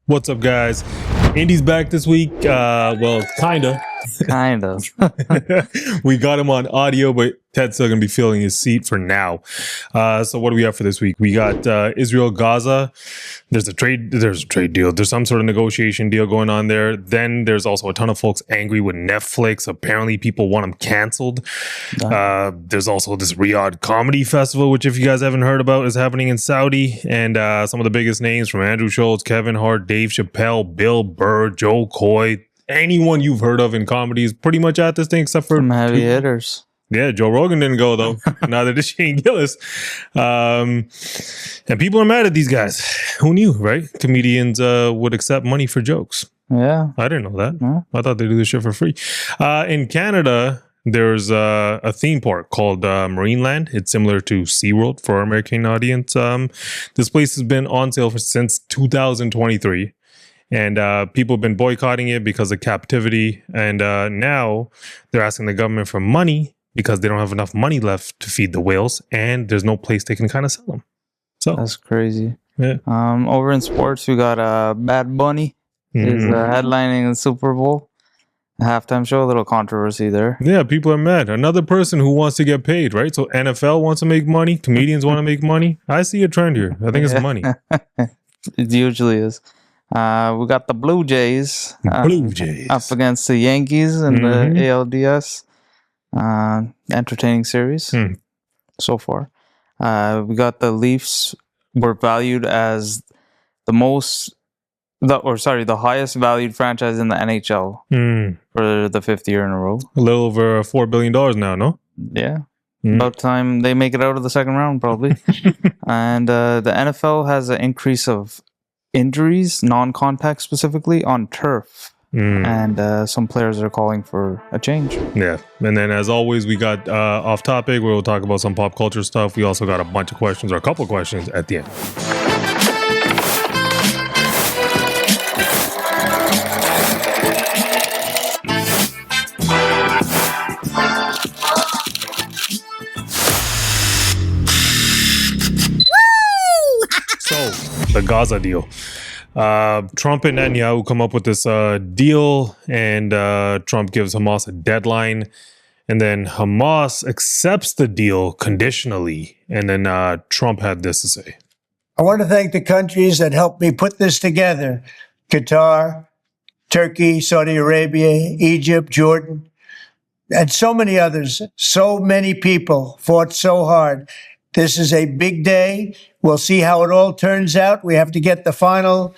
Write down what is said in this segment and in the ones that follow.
What's up, guys? Andy's back this week. Well, kinda. Kind of. We got him on audio, but Ted's still gonna be filling his seat for now. So what do we have for this week? We got Israel, Gaza. There's a trade deal. There's some sort of negotiation deal going on there. Then there's also a ton of folks angry with Netflix. Apparently, people want them canceled. There's also this Riyadh Comedy Festival, which, if you guys haven't heard about, is happening in Saudi. And some of the biggest names from Andrew Schulz, Kevin Hart, Dave Chappelle, Bill Burr, Joe Coy. Anyone you've heard of in comedy is pretty much at this thing, except for some heavy hitters. Yeah, Joe Rogan didn't go, though. Neither did Shane Gillis. And people are mad at these guys. Who knew, right? Comedians would accept money for jokes. Yeah. I didn't know that. Yeah. I thought they do this shit for free. In Canada, there's a theme park called Marineland. It's similar to SeaWorld for our American audience. This place has been on sale since 2023. And people have been boycotting it because of captivity. And now they're asking the government for money because they don't have enough money left to feed the whales. And there's no place they can kind of sell them. So That's crazy. Yeah. Over in sports, we got Bad Bunny is headlining the Super Bowl. Halftime show, a little controversy there. Yeah, people are mad. Another person who wants to get paid, right? So NFL wants to make money. Comedians want to make money. I see a trend here. I think it's money. It usually is. We got the Blue Jays, up against the Yankees in the ALDS. Entertaining series so far. We got the Leafs were valued as the highest valued franchise in the NHL for the fifth year in a row. A little over $4 billion now, no? Yeah. About time they make it out of the second round, probably. And the NFL has an increase of injuries, non-contact specifically, on turf. And some players are calling for a change. Yeah. And then, as always, we got off topic where we'll talk about some pop culture stuff. We also got a bunch of questions, or a couple of questions at the end. So, the Gaza deal. Trump and Netanyahu come up with this deal, and Trump gives Hamas a deadline, and then Hamas accepts the deal conditionally, and then Trump had this to say. I want to thank the countries that helped me put this together: Qatar, Turkey, Saudi Arabia, Egypt, Jordan, and so many others. So many people fought so hard. This is a big day. We'll see how it all turns out. We have to get the final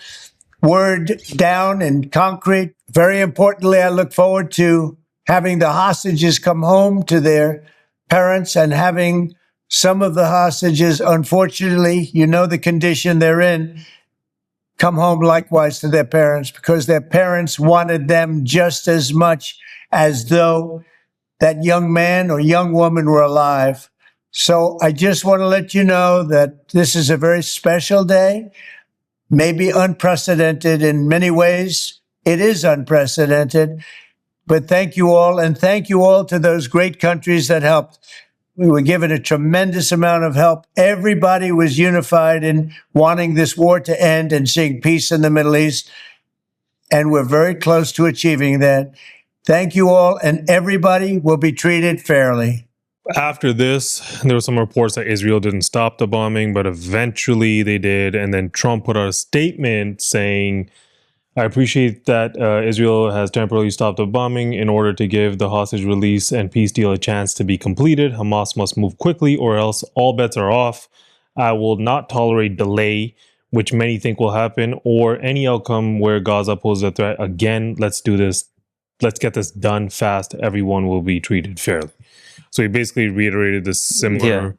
word down and concrete. Very importantly, I look forward to having the hostages come home to their parents, and having some of the hostages, unfortunately, you know the condition they're in, come home likewise to their parents, because their parents wanted them just as much as though that young man or young woman were alive. So I just want to let you know that this is a very special day, maybe unprecedented in many ways. It is unprecedented, but thank you all, and thank you all to those great countries that helped. We were given a tremendous amount of help. Everybody was unified in wanting this war to end and seeing peace in the Middle East, and we're very close to achieving that. Thank you all, and everybody will be treated fairly. After this, there were some reports that Israel didn't stop the bombing, but eventually they did. And then Trump put out a statement saying, I appreciate that Israel has temporarily stopped the bombing in order to give the hostage release and peace deal a chance to be completed. Hamas must move quickly or else all bets are off. I will not tolerate delay, which many think will happen, or any outcome where Gaza poses a threat. Again, let's do this. Let's get this done fast. Everyone will be treated fairly. So he basically reiterated this similar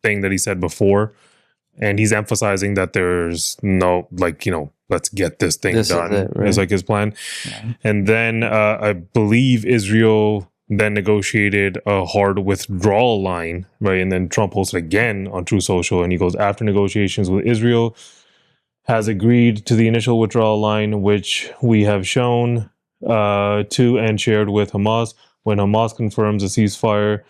thing that he said before. And he's emphasizing that there's no, let's get this thing done. It's like his plan. Yeah. And then I believe Israel then negotiated a hard withdrawal line, right? And then Trump posted again on True Social, and he goes, after negotiations with Israel has agreed to the initial withdrawal line, which we have shown to and shared with Hamas. When Hamas confirms a ceasefire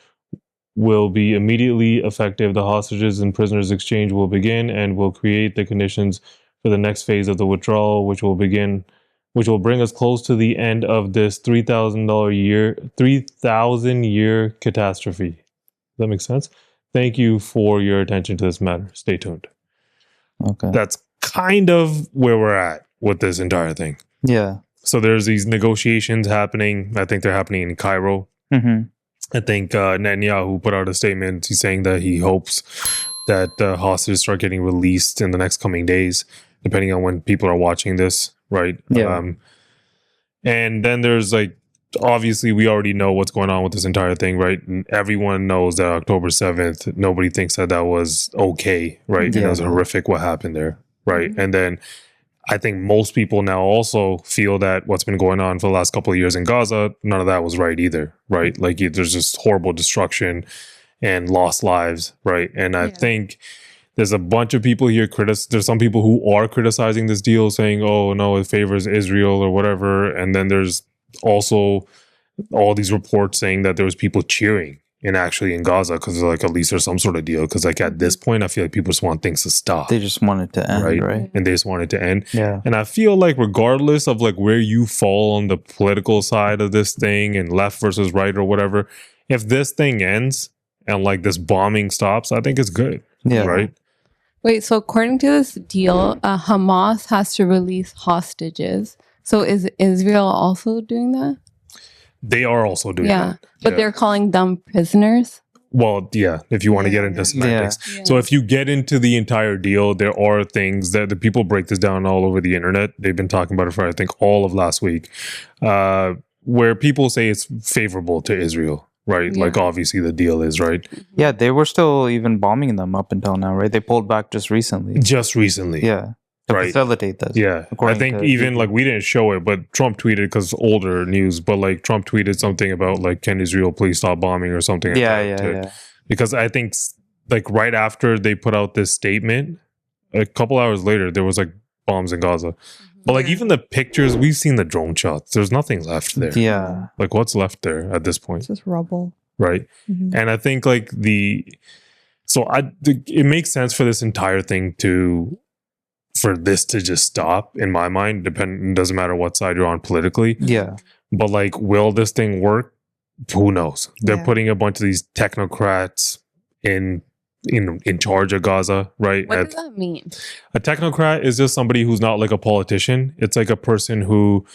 will be immediately effective, the hostages and prisoners exchange will begin and will create the conditions for the next phase of the withdrawal, which will bring us close to the end of this $3,000-year catastrophe. Does that make sense? Thank you for your attention to this matter. Stay tuned. Okay. That's kind of where we're at with this entire thing. Yeah. So there's these negotiations happening. I think they're happening in Cairo. Mm-hmm. I think Netanyahu put out a statement. He's saying that he hopes that hostages start getting released in the next coming days, depending on when people are watching this, right? Yeah. And then there's like, obviously, we already know what's going on with this entire thing, right? And everyone knows that October 7th, nobody thinks that was okay, right? Yeah. It was horrific what happened there, right? And then I think most people now also feel that what's been going on for the last couple of years in Gaza, none of that was right either, right? Like there's just horrible destruction and lost lives, right? And I think there's a bunch of people here, there's some people who are criticizing this deal saying, oh, no, it favors Israel or whatever. And then there's also all these reports saying that there was people cheering in Gaza because like at least there's some sort of deal, because like at this point I feel like people just want things to stop. They just want it to end, right? And they just want it to end. Yeah. And I feel like regardless of like where you fall on the political side of this thing and left versus right or whatever, if this thing ends and like this bombing stops, I think it's good. Yeah. Right. Wait, so according to this deal, Hamas has to release hostages. So is Israel also doing that? They are also doing that. But they're calling them prisoners. Well, yeah, if you want to get into semantics. Yeah. So if you get into the entire deal, there are things that the people break this down all over the internet. They've been talking about it for, I think, all of last week, where people say it's favorable to Israel, right? Yeah. Like, obviously, the deal is, right? Yeah, they were still even bombing them up until now, right? They pulled back just recently. Just recently. Yeah. To Right. facilitate this. Yeah, I according think to even people. like we didn't show it, but Trump tweeted, because older news, but like Trump tweeted something about like, can Israel please stop bombing or something like that. Yeah. Because I think like right after they put out this statement, a couple hours later, there was like bombs in Gaza. But like even the pictures, we've seen the drone shots. There's nothing left there. Yeah. Like what's left there at this point? It's just rubble. Right. Mhm. And I think like it makes sense for this entire thing for this to just stop, in my mind. It doesn't matter what side you're on politically. Yeah. But like, will this thing work? Who knows? They're Yeah. putting a bunch of these technocrats in charge of Gaza, right? What does that mean? A technocrat is just somebody who's not like a politician. It's like a person who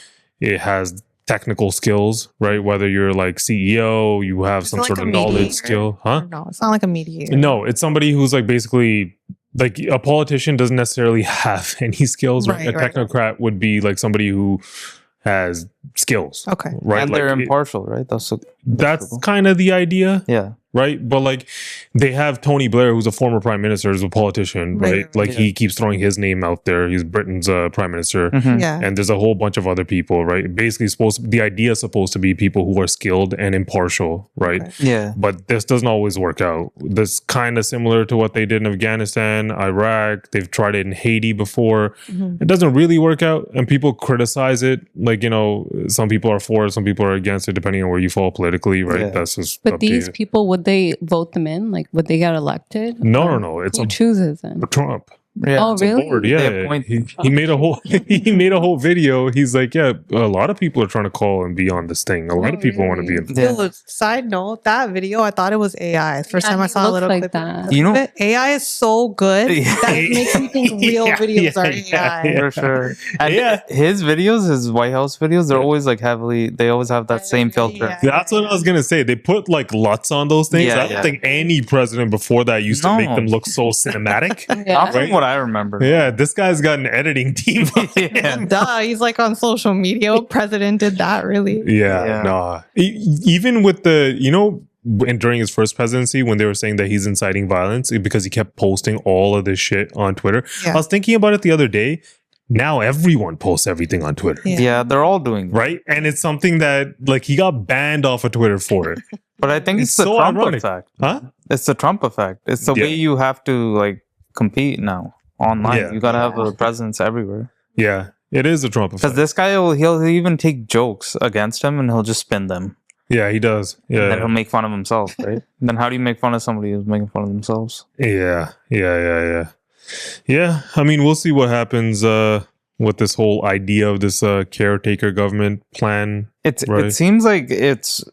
has technical skills, right? Whether you're like CEO, you have Is some it sort like of a knowledge mediator? skill, huh? No, it's not like a mediator. No, it's somebody who's like basically like a politician doesn't necessarily have any skills, right? A Right. technocrat would be like somebody who has skills, Okay. right? And Like, they're impartial, right? that's kind of the idea, Yeah. right? But like they have Tony Blair, who's a former prime minister, who's a politician, right? Right. Like Yeah. he keeps throwing his name out there. He's Britain's prime minister. Mhm. Yeah. And there's a whole bunch of other people, right? Basically, the idea is supposed to be people who are skilled and impartial, right? Okay. Yeah. But this doesn't always work out. This kind of similar to what they did in Afghanistan, Iraq. They've tried it in Haiti before. Mhm. It doesn't really work out, and people criticize it. Like, some people are for it, some people are against it, depending on where you fall politically, right? Yeah. That's just But up to these you. people, would they vote them in? Like, would they get elected? No, Or no, it's who a chooses them? Trump. Yeah. Oh, really? Board, They yeah, appoint- he made a whole video. He's like, yeah, a lot of people are trying to call and be on this thing. A lot of people want to be in. Yeah. Yo, side note, that video, I thought it was AI. First time I saw a looks little like clip. that. You know- AI is so good that it makes me think real videos are AI. For sure. And Yeah. his videos, his White House videos, they're always like they always have that same filter. Yeah. That's what I was gonna say. They put like LUTs on those things. Yeah, I don't yeah. think any president before that used to make No. them look so cinematic. Yeah. Not from Right? what I remember. Yeah, this guy's got an editing team. Yeah. Duh, he's like on social media. What president did that, really? Yeah, Yeah. nah. Even with and during his first presidency, when they were saying that he's inciting violence because he kept posting all of this shit on Twitter. Yeah. I was thinking about it the other day. Now everyone posts everything on Twitter, Yeah. Yeah, they're all doing that. right? And it's something that like he got banned off of Twitter for it, But I think It's it's the so Trump ironic. effect. huh? It's the Trump effect. It's the Yeah. way you have to like compete now online. Yeah. You gotta have a presence everywhere. Yeah, it is a Trump Because effect. this guy he'll even take jokes against him and he'll just spin them. Yeah, he does. And then Yeah, he'll make fun of himself, right? Then how do you make fun of somebody who's making fun of themselves? yeah. Yeah, I mean, we'll see what happens with this whole idea of this caretaker government plan. It right? seems like it's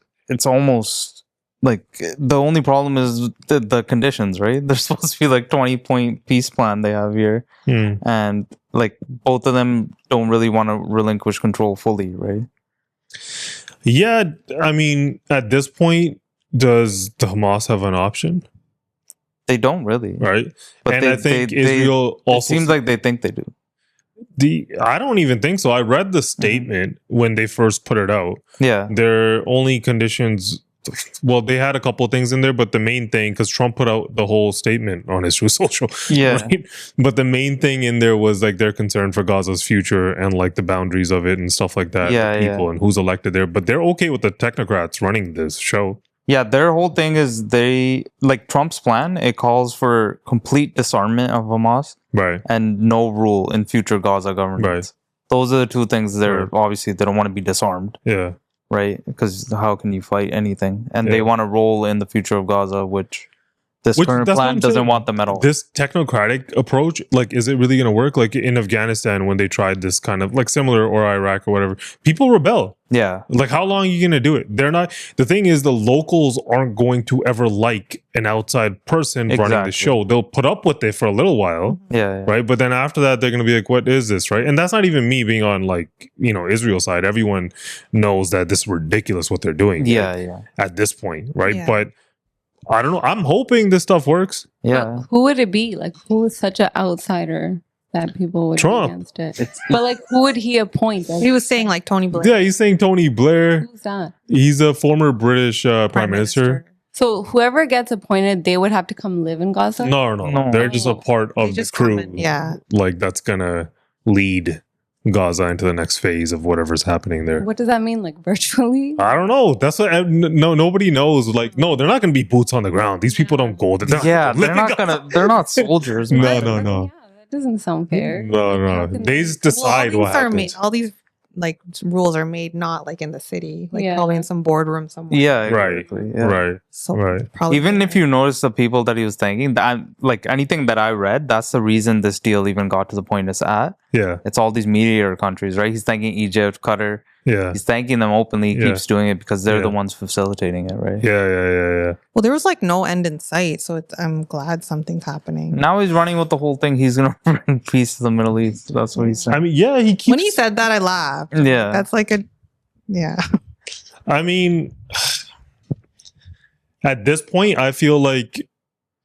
almost like the only problem is the conditions, right? There's supposed to be like 20-point peace plan they have here, and like both of them don't really want to relinquish control fully, right? Yeah, I mean, at this point, does the Hamas have an option? They don't really, Right? But and I think Israel it also seems like they think they do. I don't even think so. I read the statement when they first put it out. Yeah, Their only conditions, well, they had a couple of things in there, but the main thing, because Trump put out the whole statement on his Truth Social, yeah, right? But the main thing in there was like their concern for Gaza's future and like the boundaries of it and stuff like that, Yeah, people and who's elected there. But they're okay with the technocrats running this show. yeah. Their whole thing is they like Trump's plan. It calls for complete disarmament of Hamas Right. and no rule in future Gaza governments. Right. Those are the two things. They're Right. obviously they don't want to be disarmed, Yeah. right? Because how can you fight anything? And Yeah. they want to roll in the future of Gaza, which this current that's what plan I'm doesn't saying. want them at all. This technocratic approach, like, is it really going to work? Like in Afghanistan, when they tried this kind of like similar, or Iraq or whatever, people rebel. Yeah, Like, how long are you going to do it? They're not. The thing is, the locals aren't going to ever like an outside person running the Exactly. show. They'll put up with it for a little while, yeah, right? But then after that, they're going to be like, what is this, right? And that's not even me being on, like, you know, Israel side. Everyone knows that this is ridiculous what they're doing, yeah, like, yeah, at this point, right? Yeah. But I don't know. I'm hoping this stuff works. yeah. Who would it be? Like, who is such an outsider that people would Trump. be against it? But like, who would he appoint? He was saying like Tony Blair. Yeah, he's saying Tony Blair. Who's that? He's a former British prime minister. So whoever gets appointed, they would have to come live in Gaza. No, No. they're just a part They of the just come crew. in, yeah. Like, that's gonna lead Gaza into the next phase of whatever's happening there. What does that mean? Like virtually? I don't know. That's what nobody knows. Like, no, they're not gonna be boots on the ground. These people don't go. Yeah, live they're in not Gaza. gonna. They're not soldiers. No, man. no. Yeah, that doesn't sound fair. No. They just decide what happens. All these like rules are made not like in the city, like Yeah. probably in some boardroom somewhere. Yeah, Right, exactly, yeah. right, So right. probably Even if you notice the people that he was thanking, that like anything that I read, that's the reason this deal even got to the point it's at. Yeah, It's all these mediator countries, right? He's thanking Egypt, Qatar. yeah, He's thanking them openly. He Yeah. keeps doing it because they're the Yeah. ones facilitating it, right? yeah. well, there was like no end in sight, so I'm glad something's happening. Now he's running with the whole thing. He's gonna bring peace to the Middle East. That's what he's saying. I mean, yeah, he keeps. When he said that, I laughed. Yeah. That's like a yeah. I mean, at this point, I feel like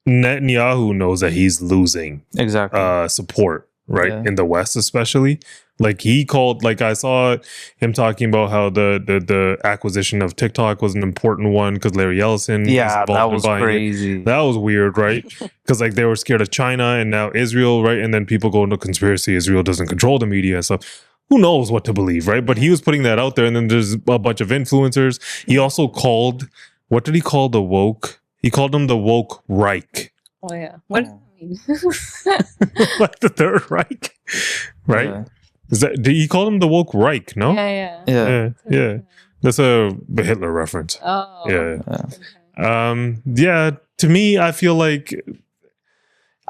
Netanyahu knows that he's losing Exactly. support, right? Yeah. In the West, especially. Like, he called, like, I saw him talking about how the acquisition of TikTok was an important one because Larry Ellison is yeah, involved that in was buying it. crazy. That was weird, right? Because like they were scared of China and now Israel, right? And then people go into conspiracy. Israel doesn't control the media and stuff. Who knows what to believe, right? But he was putting that out there, and then there's a bunch of influencers. He also called, what did he call the woke? He called them the woke Reich, Oh yeah. What does that mean? like the Third Reich, right? Yeah. Is that? Did he call them the woke Reich? No. Yeah. Yeah. Yeah. That's a Hitler reference. Oh. Yeah. Okay. Yeah, to me, I feel like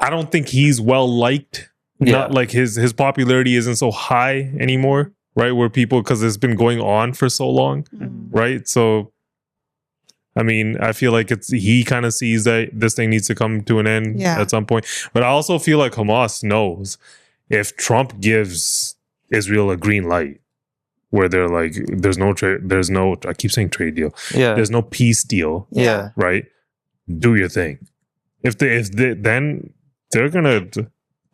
I don't think he's well liked. Yeah. Not like his popularity isn't so high anymore, right? Where people, because it's been going on for so long, right? So, I mean, I feel like he kind of sees that this thing needs to come to an end Yeah. at some point. But I also feel like Hamas knows if Trump gives Israel a green light, where they're like, there's no, I keep saying trade deal. Yeah. There's no peace deal, Yeah. right? Do your thing. If then they're gonna,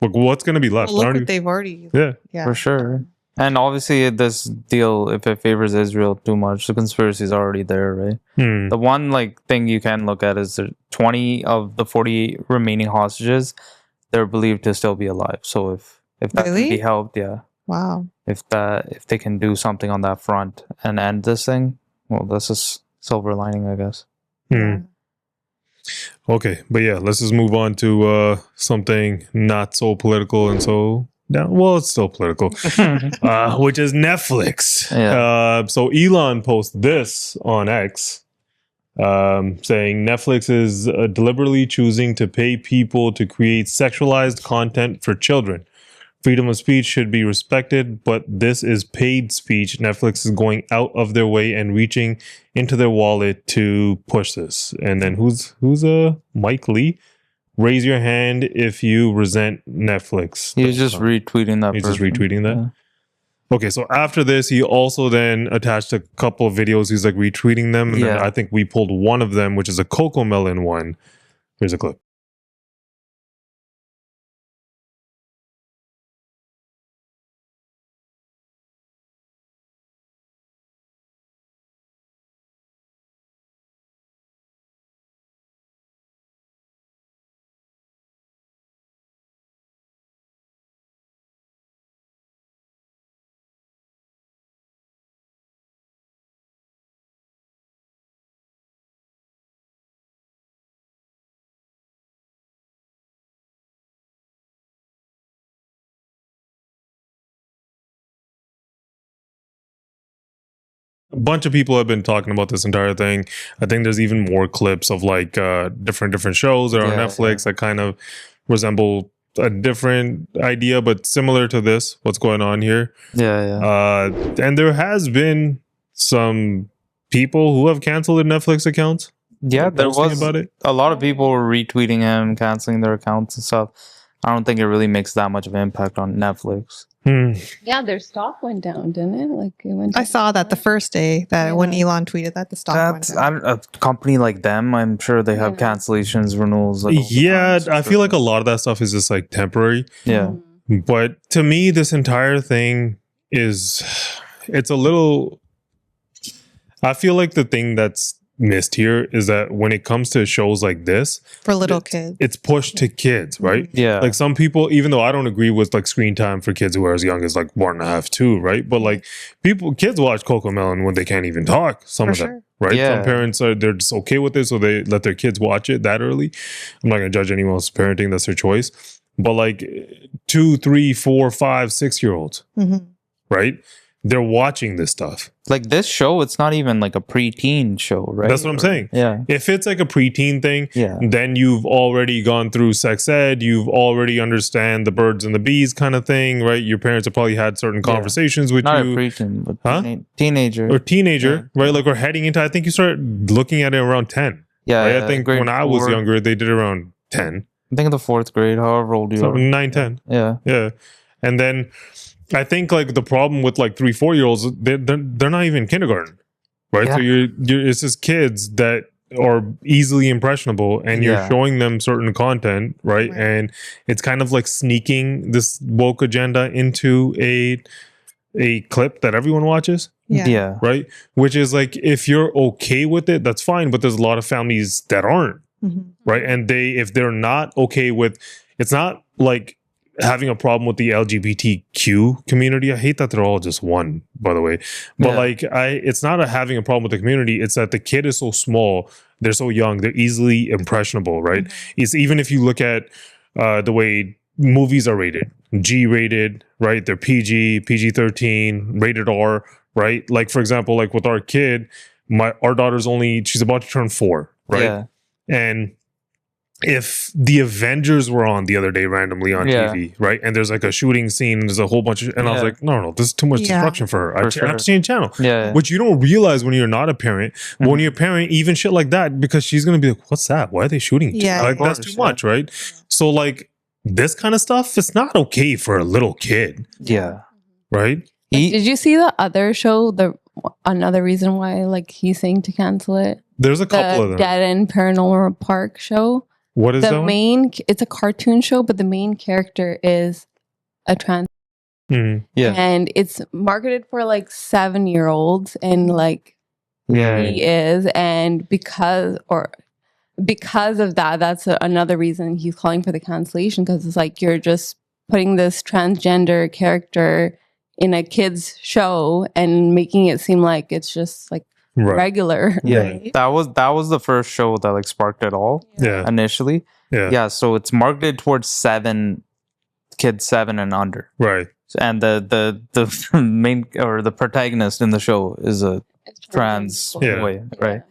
what's gonna be left? Well, I look don't what they've already. yeah, Yeah. For sure. And obviously, this deal, if it favors Israel too much, the conspiracy is already there, right? Hmm. The one like thing you can look at is that 20 of the 48 remaining hostages, they're believed to still be alive. So if that can Really? be helped, yeah. Wow. If they can do something on that front and end this thing, well, this is silver lining, I guess. Hmm. Okay, but yeah, let's just move on to something not so political and so well, it's still political, which is Netflix. Yeah. So Elon posted this on X. saying Netflix is deliberately choosing to pay people to create sexualized content for children. Freedom of speech should be respected, but this is paid speech. Netflix is going out of their way and reaching into their wallet to push this. And then who's Mike Lee? Raise your hand if you resent Netflix. He's just retweeting that. He's just retweeting that. Yeah. Okay, so after this, he also then attached a couple of videos. He's like retweeting them. And then I think we pulled one of them, which is a Coco Melon one. Here's a clip. A bunch of people have been talking about this entire thing. I think there's even more clips of like different shows that are on Netflix that kind of resemble a different idea, but similar to this, what's going on here. And there has been some people who have canceled their Netflix accounts. Yeah, there was about it. A lot of people were retweeting him, canceling their accounts and stuff. I don't think it really makes that much of an impact on Netflix. Yeah, their stock went down, didn't it? Like it went down. I saw that the first day that when Elon tweeted that the stock went down. A company like them, I'm sure they have cancellations, renewals. Like I feel like a lot of that stuff is just like temporary. Yeah. But to me, this entire thing it's a little, I feel like the thing that's missed here is that when it comes to shows like this for little kids, it's pushed to kids, right? Yeah, like some people, even though I don't agree with like screen time for kids who are as young as like 1.5, 2, right? But like kids watch Coco Melon when they can't even talk, some of them, right? Some parents they're just okay with it, so they let their kids watch it that early. I'm not gonna judge anyone's parenting, that's their choice. But like 2, 3, 4, 5, 6-year-olds, right? They're watching this stuff. Like this show, it's not even like a preteen show, right? That's what I'm saying. Yeah. If it's like a preteen thing, then you've already gone through sex ed. You've already understand the birds and the bees kind of thing, right? Your parents have probably had certain conversations with not you. Not a preteen, but teenager. Or teenager, right? Like we're heading into, I think you start looking at it around 10. Yeah. Right? I think when I was younger, they did around 10. I think in the 4th grade, however old you are. 9, 10. Yeah. Yeah. And then I think like the problem with like 3, 4-year-olds, they're not even kindergarten, right? So you're it's just kids that are easily impressionable, and you're showing them certain content, right? And it's kind of like sneaking this woke agenda into a clip that everyone watches. Yeah. Right. Which is like, if you're okay with it, that's fine. But there's a lot of families that aren't, right? And if they're not okay with, it's not like having a problem with the LGBTQ community. I hate that they're all just one, by the way. But like, it's not having a problem with the community. It's that the kid is so small, they're so young, they're easily impressionable, right? It's even if you look at the way movies are rated, G-rated, right? They're PG, PG-13, rated R, right? Like for example, like with our kid, our daughter's she's about to turn 4, right? Yeah. And if the Avengers were on the other day randomly on TV, right? And there's like a shooting scene, and there's a whole bunch of, and I was like, no, this is too much destruction for her. I have to change channel. Yeah. Which you don't realize when you're not a parent. But when you're a parent, even shit like that, because she's going to be like, what's that? Why are they shooting? Yeah. Like, that's too much, right? So like this kind of stuff, it's not okay for a little kid. Yeah. Right? Did you see the other show? Another reason why like he's saying to cancel it? There's a couple of them. Dead End Paranormal Park show. What is that? It's a cartoon show, but the main character is a trans. Yeah. And it's marketed for like 7-year-olds, and like he is, and because of that, that's another reason he's calling for the cancellation, because it's like you're just putting this transgender character in a kid's show and making it seem like it's just like regular. Right? That was the first show that like sparked it all. Initially. So it's marketed towards kids 7 and under. Right. And the main or the protagonist in the show is a trans way, right?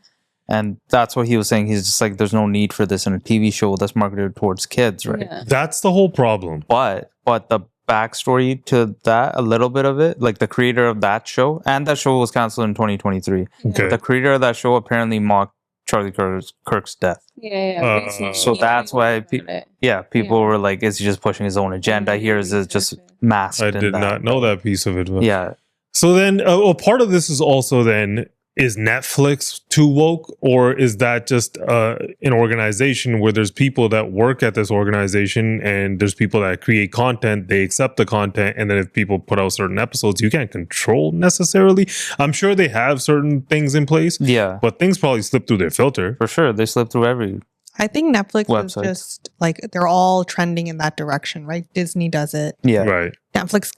And that's what he was saying. He's just like, there's no need for this in a TV show that's marketed towards kids, right? Yeah. That's the whole problem. But the backstory to that, a little bit of it, like the creator of that show, and that show was canceled in 2023. Okay. The creator of that show apparently mocked Charlie Kirk's death. Yeah. So that's why people were like, is he just pushing his own agenda here? Is it just masked? I did not know that piece of it. But. Yeah. So then, part of this is also then, is Netflix too woke, or is that just an organization where there's people that work at this organization and there's people that create content, they accept the content, and then if people put out certain episodes, you can't control necessarily. I'm sure they have certain things in place, but things probably slip through their filter. For sure, they slip through every. I think Netflix websites. is just like they're all trending in that direction, right? Disney does it. Yeah, right. Netflix.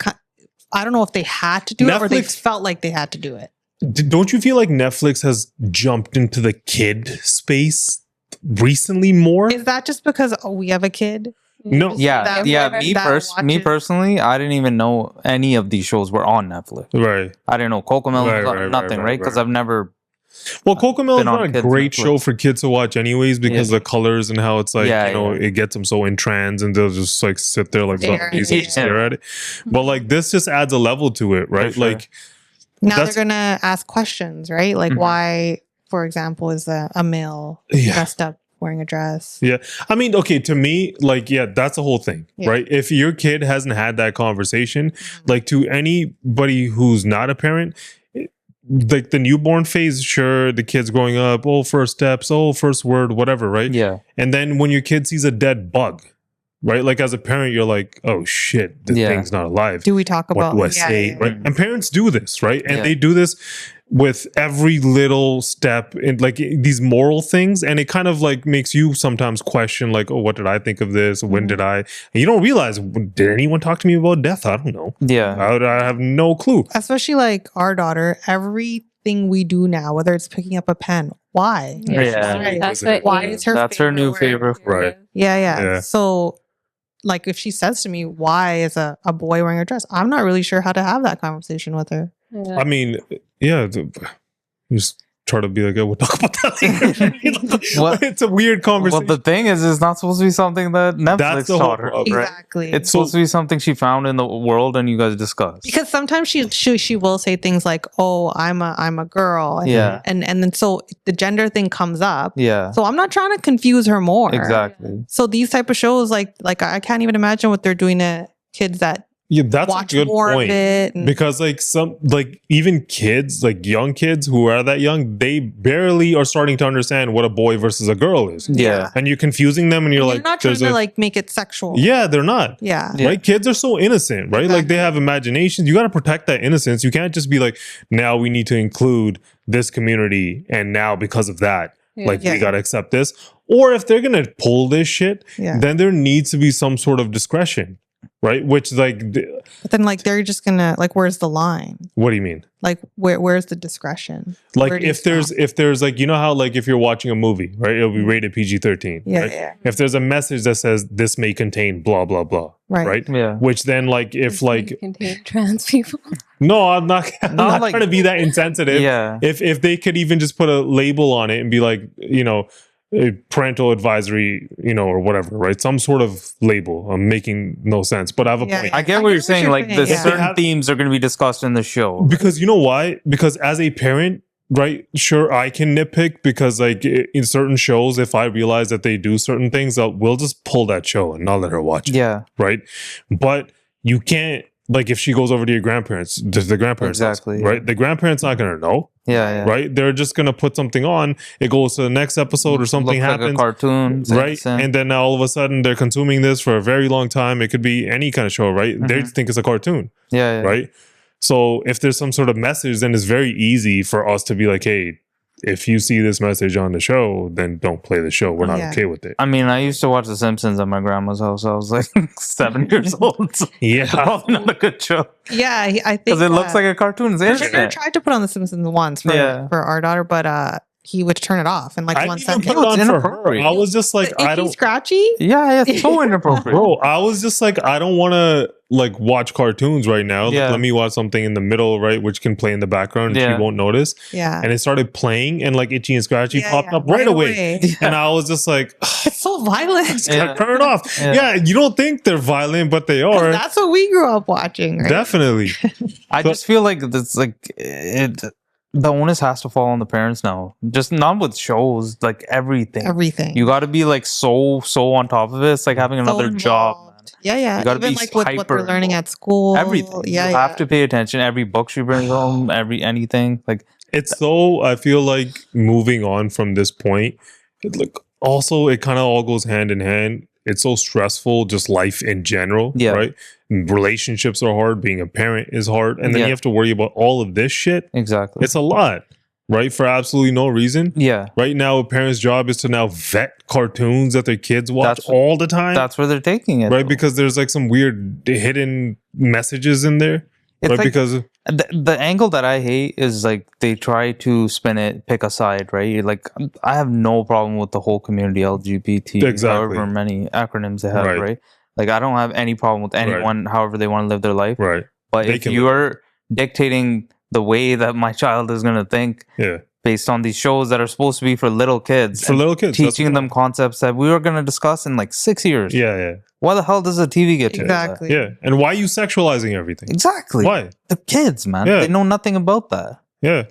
I don't know if they had to do it or they felt like they had to do it. Don't you feel like Netflix has jumped into the kid space recently more? Is that just because we have a kid? No. Me personally, I didn't even know any of these shows were on Netflix. Right. I didn't know Cocomelon was on nothing, right? Because I've never. Well, Cocomelon is not a great show for kids to watch anyways because of the colors and how it's like, it gets them so entranced and they'll just like sit there like stare at it. But like this just adds a level to it, right? Sure. Like now they're gonna ask questions, right? Like why, for example, is a male dressed up wearing a dress? Yeah. I mean, okay, to me, like, that's the whole thing, right? If your kid hasn't had that conversation, like to anybody who's not a parent, like the newborn phase, sure, the kid's growing up, first steps, first word, whatever, right? Yeah. And then when your kid sees a dead bug, right? Like as a parent, you're like, oh shit, the thing's not alive. Do we talk about what do I say? Right? And parents do this, right? And they do this with every little step in like these moral things. And it kind of like makes you sometimes question like, oh, what did I think of this? When did I? And you don't realize, did anyone talk to me about death? I don't know. Yeah. I have no clue. Especially like our daughter, everything we do now, whether it's picking up a pen, why? Why is her new favorite? Right. Yeah. So like if she says to me, why is a boy wearing a dress? I'm not really sure how to have that conversation with her. Yeah. I mean, just try to be like, we'll talk about that later. It's a weird conversation. Well, the thing is, it's not supposed to be something that Netflix taught her. Right? Exactly. It's supposed to be something she found in the world and you guys discuss. Because sometimes she will say things like, "Oh, I'm a girl," and then so the gender thing comes up. Yeah. So I'm not trying to confuse her more. Exactly. So these type of shows, like I can't even imagine what they're doing to kids that. Yeah, that's watch a good more point. Of it because like even kids, like young kids who are that young, they barely are starting to understand what a boy versus a girl is. Yeah. And you're confusing them and you're like, not trying to like make it sexual. Yeah, they're not. Yeah. Right? Kids are so innocent, right? Exactly. Like they have imaginations. You got to protect that innocence. You can't just be like, now we need to include this community and now because of that, we got to accept this. Or if they're going to pull this shit, then there needs to be some sort of discretion. Right, which like, but then like they're just gonna like, where's the line? What do you mean? Like where's the discretion? Like if there's like, you know how like if you're watching a movie, right, it'll be rated PG-13. Yeah. If there's a message that says this may contain blah blah blah, right? Yeah. Which then like if this like contain trans people. No, I'm not like, trying to be that insensitive. Yeah. If they could even just put a label on it and be like, a parental advisory, or whatever, right? Some sort of label. I'm making no sense, but I have a point. I get what you're saying. Like the certain themes are going to be discussed in the show. Because you know why? Because as a parent, right? Sure, I can nitpick because like in certain shows, if I realize that they do certain things, we'll just pull that show and not let her watch it. Yeah. Right. But you can't, like if she goes over to your grandparents, the grandparents, exactly, right? The grandparents not going to know. Yeah. Right? They're just going to put something on. It goes to the next episode or something happens. Like a cartoon. Right? And then now all of a sudden they're consuming this for a very long time. It could be any kind of show, right? Mm-hmm. They think it's a cartoon. Yeah. Right? So if there's some sort of message, then it's very easy for us to be like, hey, if you see this message on the show, then don't play the show. We're not okay with it. I mean, I used to watch The Simpsons at my grandma's house. I was like 7 years old. So probably not a good show. Yeah, I think because it looks like a cartoon. I tried to put on The Simpsons once for our daughter, but he would turn it off in like I 1 didn't even second. put it on for her. inappropriate. I was just like, I Itchy, don't, scratchy. Yeah, it's so inappropriate. bro. I was just like, I don't want to like watch cartoons right now. Like, Yeah. let me watch something in the middle, right, which can play in the background and Yeah. she won't notice. Yeah. And it started playing, and like Itchy and Scratchy Yeah, popped yeah, up right away. Yeah. And I was just like, It's so violent. Yeah. turn it off. Yeah. Yeah, you don't think they're violent, but they 'Cause are. that's what we grew up watching, right? Definitely. I just feel like it's like the onus has to fall on the parents now. Just not with shows, like everything. Everything. You got to be like so on top of it. It's like having So another job, man. involved. Yeah, yeah. You gotta Even be like with what they're hyper learning involved. at school. Everything. Yeah, You yeah. have to pay attention. Every book she brings home, anything. Like It's so, I feel like moving on from this point, like also it kind of all goes hand in hand. It's so stressful, just life in general, Yeah. right? Relationships are hard. Being a parent is hard. And then Yeah. you have to worry about all of this shit. exactly. It's a lot, right? For absolutely no reason. Yeah, Right now, a parent's job is to now vet cartoons that their kids watch That's- all the time. that's where they're taking it. Right? though. Because there's like some weird hidden messages in there. It's right? like- Because the angle that I hate is like they try to spin it, pick a side, right? Like I have no problem with the whole community LGBT, Exactly. however many acronyms they have, Right. right? Like I don't have any problem with anyone, however they want to live their life. right. But They if can you're dictating the way that my child is gonna think Yeah. based on these shows that are supposed to be for little kids, For and little kids. that's teaching what- them concepts that we were gonna discuss in like 6 years. Yeah, yeah. Why the hell does the TV get to Exactly. Yeah. And why are you sexualizing everything? that? Exactly. Why? The kids, man. Yeah. They know nothing about that. Yeah.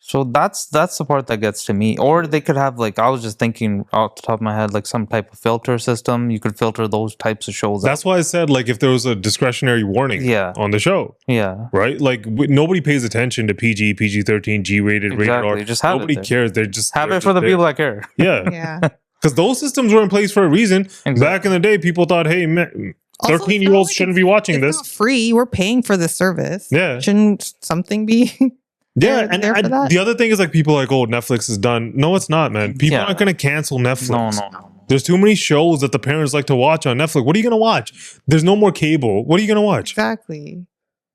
So that's the part that gets to me. Or they could have like I was just thinking off the top of my head, like some type of filter system. You could filter those types of shows. That's why I said, like, if there was a discretionary warning Yeah. on the show, yeah. right? Like, nobody pays attention to PG, PG-13, G-rated, rated R. Exactly. Just have Nobody it there. cares. They're just Have they're it for just the there. people that care. Yeah. Yeah. Because those systems were in place for a reason. Exactly. Back in the day, people thought, hey, man, Also, it's 13-year-olds not like shouldn't be watching It's this. not free. We're paying for the service. Yeah. Shouldn't something be? Yeah, They're and there for that. the other thing is like people are like, oh, Netflix is done. No, it's not, man. People Yeah. aren't going to cancel Netflix. No. There's too many shows that the parents like to watch on Netflix. What are you going to watch? There's no more cable. What are you going to watch? Exactly.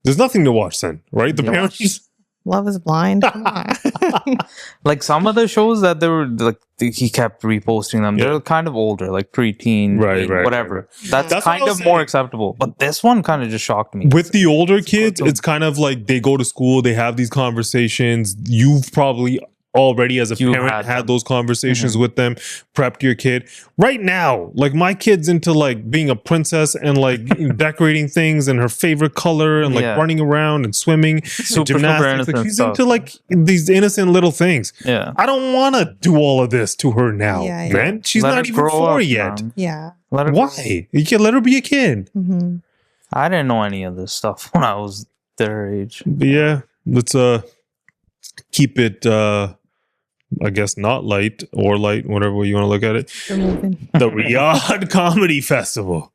There's nothing to watch then, right? The Yeah. parents. Love is blind. Come on. Like some of the shows that they were like he kept reposting them. Yeah. They're kind of older, like preteen, Right, right, whatever. right, That's That's what kind I of was more saying. acceptable. But this one kind of just shocked me. With the older kids, cartoon. it's kind of like they go to school, they have these conversations. You've probably already, as a You parent, had had them. those conversations with them, prepped your kid. Right now, like my kid's into like being a princess and like decorating things and her favorite color and like Yeah. running around and swimming, and super gymnastics. Like, innocent she's stuff. into like these innocent little things. Yeah. I don't want to do all of this to her now, Yeah, yeah. man. She's Let not her even grow 4 up, yet. man. Yeah. Let her grow up. Why? You can let her be a kid. hmm I didn't know any of this stuff when I was their age. But yeah, let's keep it I guess not light or light, whatever way you want to look at it. We're moving. The Riyadh Comedy Festival.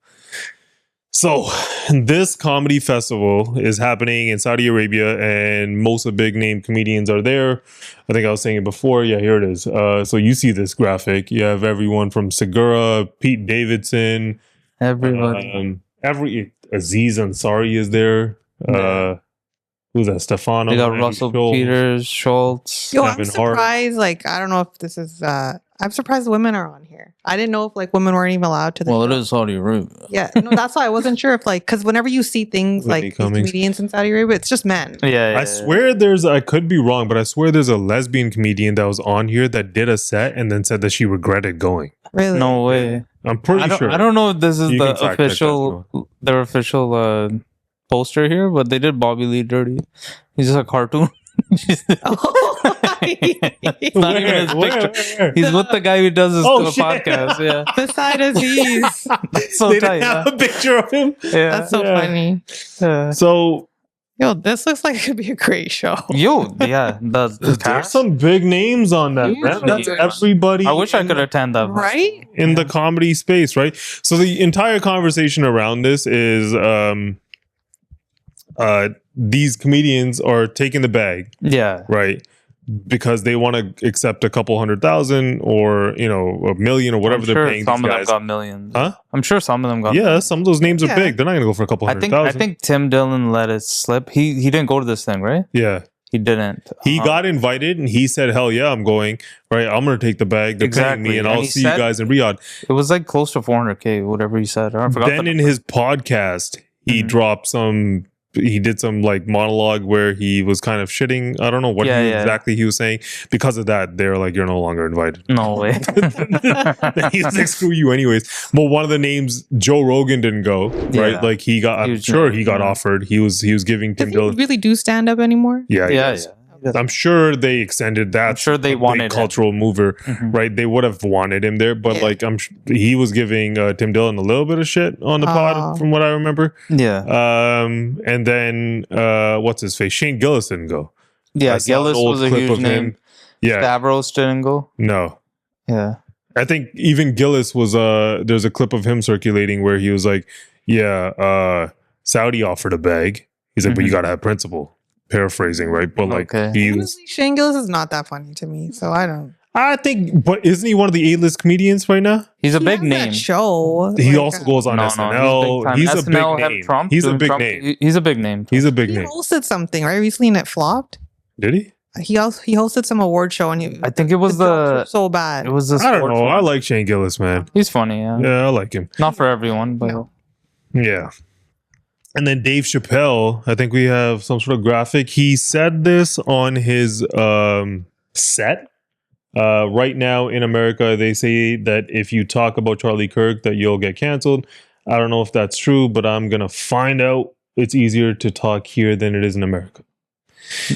So this comedy festival is happening in Saudi Arabia, and most of the big name comedians are there. I think I was saying it before. Yeah, here it is. So you see this graphic. You have everyone from Segura, Pete Davidson, Everybody. every Aziz Ansari is there. Who's that? Stefano. they got Andrew Russell Schulz. Peters, Schultz. Yo, Kevin I'm Hart. surprised. Like, I don't know if this is. I'm surprised women are on here. I didn't know if like women weren't even allowed to. Well, it is Saudi Arabia. Yeah, no, that's why I wasn't sure if like because whenever you see things Whitney like these Cummings. comedians in Saudi Arabia, it's just men. Yeah, I swear I could be wrong, but I swear there's a lesbian comedian that was on here that did a set and then said that she regretted going. Really? No way. I'm pretty I don't, sure. I don't know if this is You the can fact check that official, their official poster here, but they did Bobby Lee dirty. He's just a cartoon. He's not even his picture. Where? He's with the guy who does this Oh, shit. podcast. Yeah, Beside Aziz. that's so They tight. didn't have Yeah. a picture of him. Yeah. That's so Yeah. funny. Yeah. So Yo, this looks like it could be a great show. Yo, yeah, the there's cast. some big names on that. Huge Man. That's names. everybody. I wish I in could attend that. Right? in the comedy space, right? So the entire conversation around this is these comedians are taking the bag, Yeah. right? Because they want to accept a couple 100,000 or, you know, $1 million or whatever I'm they're sure paying some these of them guys. got millions. Huh? I'm sure some of them got. Yeah, some of those names are Yeah. big. They're not going to go for a couple I $100,000. think Tim Dillon let it slip. He didn't go to this thing, right? Yeah. He didn't. He got invited and he said, hell yeah, I'm going. Right. I'm going to take the bag. They're paying me and I'll see you guys in Riyadh. It was like close to 400K, whatever he said. I forgot. Then in his podcast, he dropped some, he did some like monologue where he was kind of shitting. I don't know what exactly he was saying. Because of that, they're like, you're no longer invited. No way. He's like, screw you anyways. But one of the names, Joe Rogan didn't go, right? Like he got, I'm sure he got offered. He was giving Tim Dillon. Really do stand up anymore? Yeah. I'm sure they extended that. I'm sure they wanted cultural mover, right? They would have wanted him there, but like he was giving Tim Dillon a little bit of shit on the pod, from what I remember. Yeah. And then what's his face? Shane Gillis didn't go. Yeah, Gillis was a huge name. Yeah, Stavros didn't go. No. Yeah. I think even Gillis was. There's a clip of him circulating where he was like, "Yeah, Saudi offered a bag." He's like, "But you got to have principle." Paraphrasing, right? But like, honestly, Shane Gillis is not that funny to me, so I don't. I think, but isn't he one of the A-list comedians right now? He's a big name. That show. He also goes on SNL. He's a big name. He's a big name. He's a big name. He's a big He name. hosted something right recently and it flopped. Did he? He hosted some award show and I think it was so bad. It was the. I don't know. I like Shane Gillis, man. He's funny. Yeah. Yeah, I like him. Not for everyone, but yeah. And then Dave Chappelle, I think we have some sort of graphic. He said this on his set. Right now in America, they say that if you talk about Charlie Kirk, that you'll get canceled. I don't know if that's true, but I'm going to find out. It's easier to talk here than it is in America.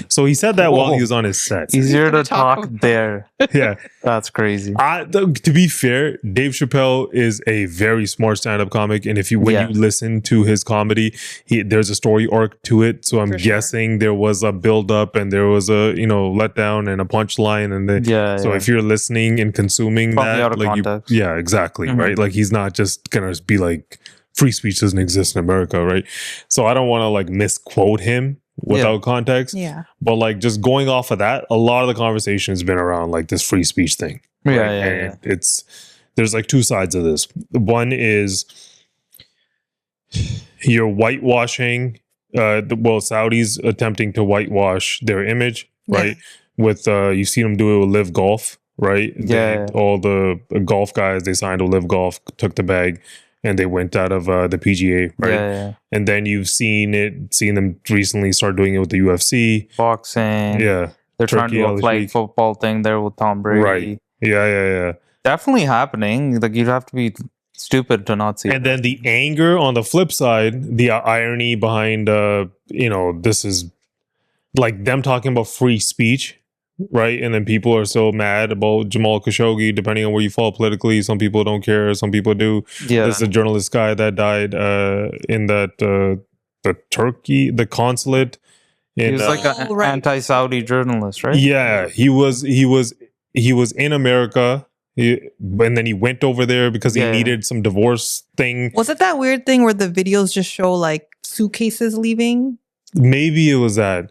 So he said that while he was on his set. Easier to talk there. Yeah. That's crazy. To be fair, Dave Chappelle is a very smart stand-up comic. And when you listen to his comedy, there's a story arc to it. So I'm guessing there was a build-up and there was a, letdown and a punchline. And so if you're listening and consuming probably that, out of context. Exactly. Right. Like he's not just going to be like, free speech doesn't exist in America. Right. So I don't want to like misquote him without context. Yeah. But like just going off of that, a lot of the conversation has been around like this free speech thing. Right? There's like two sides of this. One is you're whitewashing Saudis attempting to whitewash their image, right? With you see them do it with Live Golf, right? All the golf guys they signed to Live Golf took the bag and they went out of the PGA, right? And then you've seen them recently start doing it with the UFC, boxing. Yeah, they're trying to do a flag football thing there with Tom Brady. Right. Yeah. Definitely happening. Like you'd have to be stupid to not see. And then the anger on the flip side, the irony behind, this is like them talking about free speech. Right. And then people are so mad about Jamal Khashoggi, depending on where you fall politically. Some people don't care. Some people do. Yeah. There's a journalist guy that died in that the consulate. He was like an anti-Saudi journalist, right? Yeah. He was in America. And then he went over there because he needed some divorce thing. Was it that weird thing where the videos just show like suitcases leaving? Maybe it was that.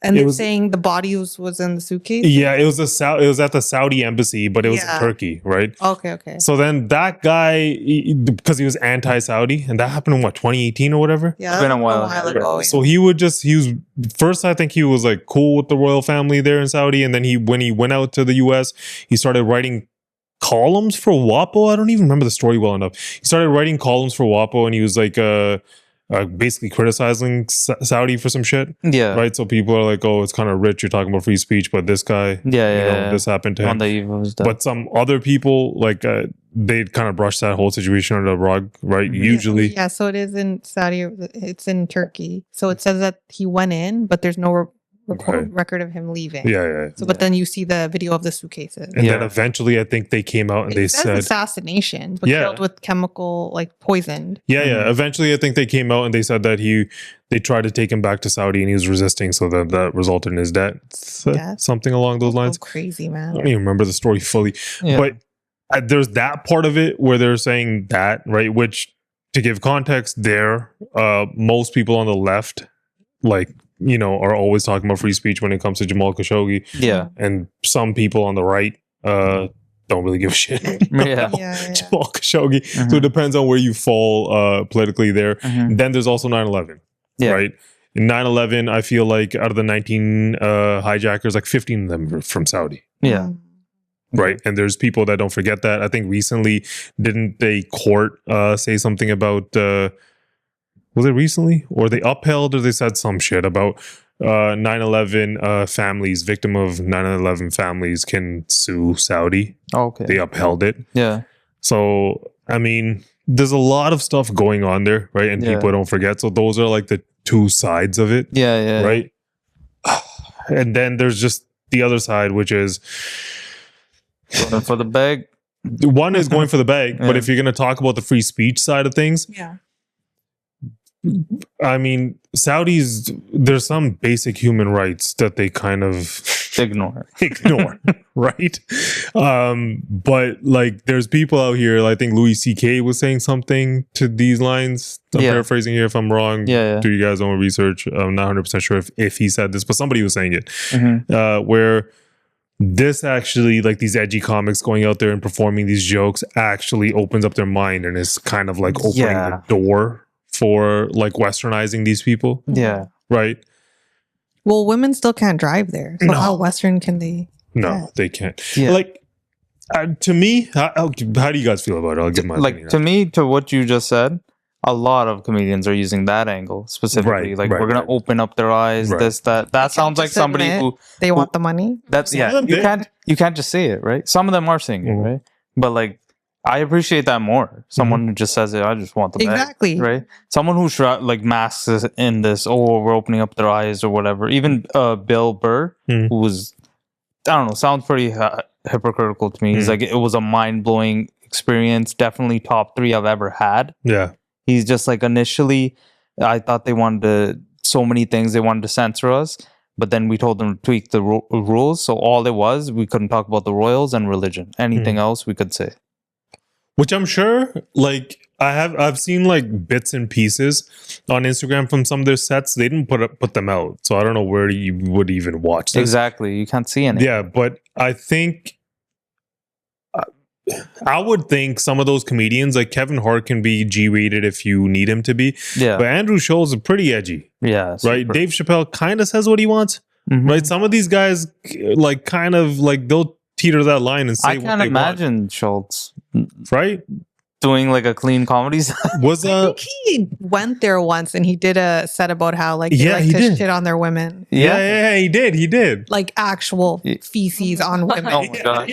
And they're saying the body was in the suitcase? Yeah, it was at the Saudi embassy, but it was in Turkey, right? Okay. So then that guy, because he was anti-Saudi, and that happened in 2018 or whatever? Yeah, it's been a while ago. So he was first I think he was like cool with the royal family there in Saudi, and then when he went out to the US, he started writing columns for WAPO. I don't even remember the story well enough. He started writing columns for WAPO, and he was like basically criticizing Saudi for some shit. Yeah. Right? So people are like, oh, it's kind of rich. You're talking about free speech, but this guy, this happened to him. But some other people, like, they kind of brushed that whole situation under the rug, right? Mm-hmm. Usually. Yeah, so it is in Saudi, it's in Turkey. So it says that he went in, but there's no record of him leaving. Yeah. So, but then you see the video of the suitcases. And then eventually I think they came out and they said assassination, but killed with chemical, like poisoned. Yeah. Eventually I think they came out and they said that they tried to take him back to Saudi and he was resisting, so that resulted in his death. Something along those lines. Crazy, man. I don't even remember the story fully. Yeah. But there's that part of it where they're saying that, right? Which, to give context there, most people on the left, like, are always talking about free speech when it comes to Jamal Khashoggi. Yeah. And some people on the right don't really give a shit. Jamal Khashoggi. Mm-hmm. So it depends on where you fall politically there. Mm-hmm. Then there's also 9/11. Yeah. Right. 9/11, I feel like out of the 19 hijackers, like 15 of them were from Saudi. Yeah. Right. And there's people that don't forget that. I think recently, didn't they court say something about, was it recently? Or they upheld or they said some shit about 9/11 families, victim of 9/11 families can sue Saudi. Okay. They upheld it. Yeah. So, I mean, there's a lot of stuff going on there, right? And people don't forget. So those are like the two sides of it. Yeah. Right. And then there's just the other side, which is Going for the bag. one is going for the bag. But if you're going to talk about the free speech side of things, I mean, Saudis, there's some basic human rights that they kind of ignore, right? But like, there's people out here, I think Louis C.K. was saying something to these lines. I'm paraphrasing here if I'm wrong. Do you guys own research? I'm not 100% sure if he said this, but somebody was saying it, where this actually, like these edgy comics going out there and performing these jokes actually opens up their mind and is kind of like opening the door for like westernizing these people. Right. Well, women still can't drive there. So how Western can they? No, they can't. Like, to me, how do you guys feel about it? I'll give my opinion. To me, to what you just said, a lot of comedians are using that angle specifically. We're gonna open up their eyes. This, that. That sounds like somebody who they want the money. That's you can't just say it, right? Some of them are saying it, right? But like, I appreciate that more. Someone who just says it, I just want the bag, right? Someone who like masks in this, we're opening up their eyes or whatever. Even Bill Burr, who was, I don't know, sounds pretty hypocritical to me. He's like, it was a mind-blowing experience. Definitely top 3 I've ever had. Yeah. He's just like, initially, I thought they wanted so many things. They wanted to censor us. But then we told them to tweak the rules. So all it was, we couldn't talk about the royals and religion. Anything else we could say. Which I'm sure, like, I've seen like bits and pieces on Instagram from some of their sets. They didn't put them out, so I don't know where you would even watch this. Exactly, you can't see anything. Yeah, but I think I would think some of those comedians, like Kevin Hart, can be G-rated if you need him to be. Yeah, but Andrew Schulz is pretty edgy. Yeah, right. Dave Chappelle kind of says what he wants. Right. Some of these guys, like, kind of like they'll teeter that line and say, I can't imagine Schultz, right, doing like a clean comedy set. I think he went there once and he did a set about how like they like to shit on their women. Yeah, he did. Like actual feces on women. Oh my god.